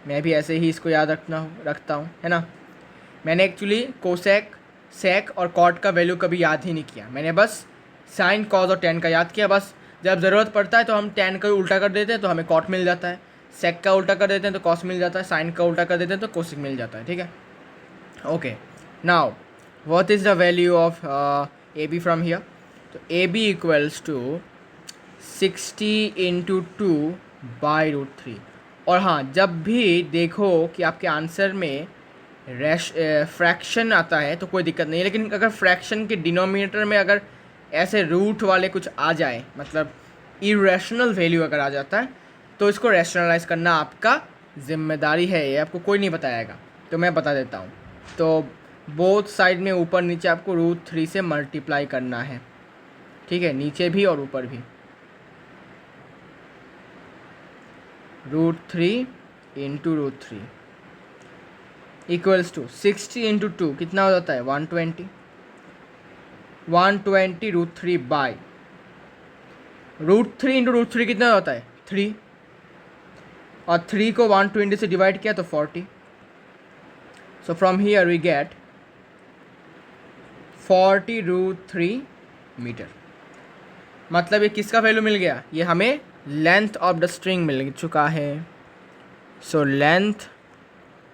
मैं भी ऐसे ही इसको याद रखता हूँ, है ना। मैंने एक्चुअली कोसेक, सेक और कॉट का वैल्यू कभी याद ही नहीं किया, मैंने बस साइन, कॉस और टेन का याद किया। बस जब ज़रूरत पड़ता है तो हम टेन का उल्टा कर देते हैं तो हमें कॉट मिल जाता है, सेक का उल्टा कर देते हैं तो कॉस मिल जाता है, साइन का उल्टा कर देते हैं तो कोसेक मिल जाता है, ठीक है। Okay, now what is the value of AB from here. तो AB इक्वल्स टू 60 × 2/√3। और हाँ, जब भी देखो कि आपके आंसर में फ्रैक्शन आता है तो कोई दिक्कत नहीं है, लेकिन अगर फ्रैक्शन के डिनोमिनेटर में अगर ऐसे रूट वाले कुछ आ जाए, मतलब इरेशनल वैल्यू अगर आ जाता है, तो इसको रैशनलाइज करना आपका जिम्मेदारी है, ये आपको कोई नहीं बताएगा, तो मैं बता देता हूँ। तो बोथ साइड में ऊपर नीचे आपको √3 से मल्टीप्लाई करना है, ठीक है, नीचे भी और ऊपर भी। √3 इक्वल्स टू 60 इंटू 2 कितना हो जाता है 120 √3 बाई √3 इंटू √3 कितना होता है 3 और 3 को 120 से डिवाइड किया तो 40 so from here we get 40√3 meter. मतलब ये किसका वैल्यू मिल गया, ये हमें लेंथ ऑफ द स्ट्रिंग मिल चुका है। सो लेंथ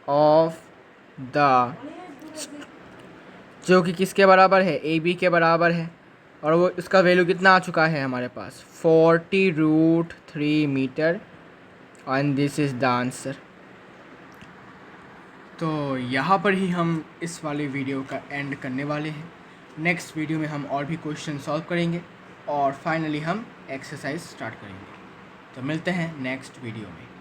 ऑफ द जो कि किसके बराबर है ए बी के बराबर है और वो इसका वैल्यू कितना आ चुका है हमारे पास 40√3 meter and this is the answer. तो यहाँ पर ही हम इस वाले वीडियो का एंड करने वाले हैं। नेक्स्ट वीडियो में हम और भी क्वेश्चन सॉल्व करेंगे और फाइनली हम एक्सरसाइज स्टार्ट करेंगे। तो मिलते हैं नेक्स्ट वीडियो में।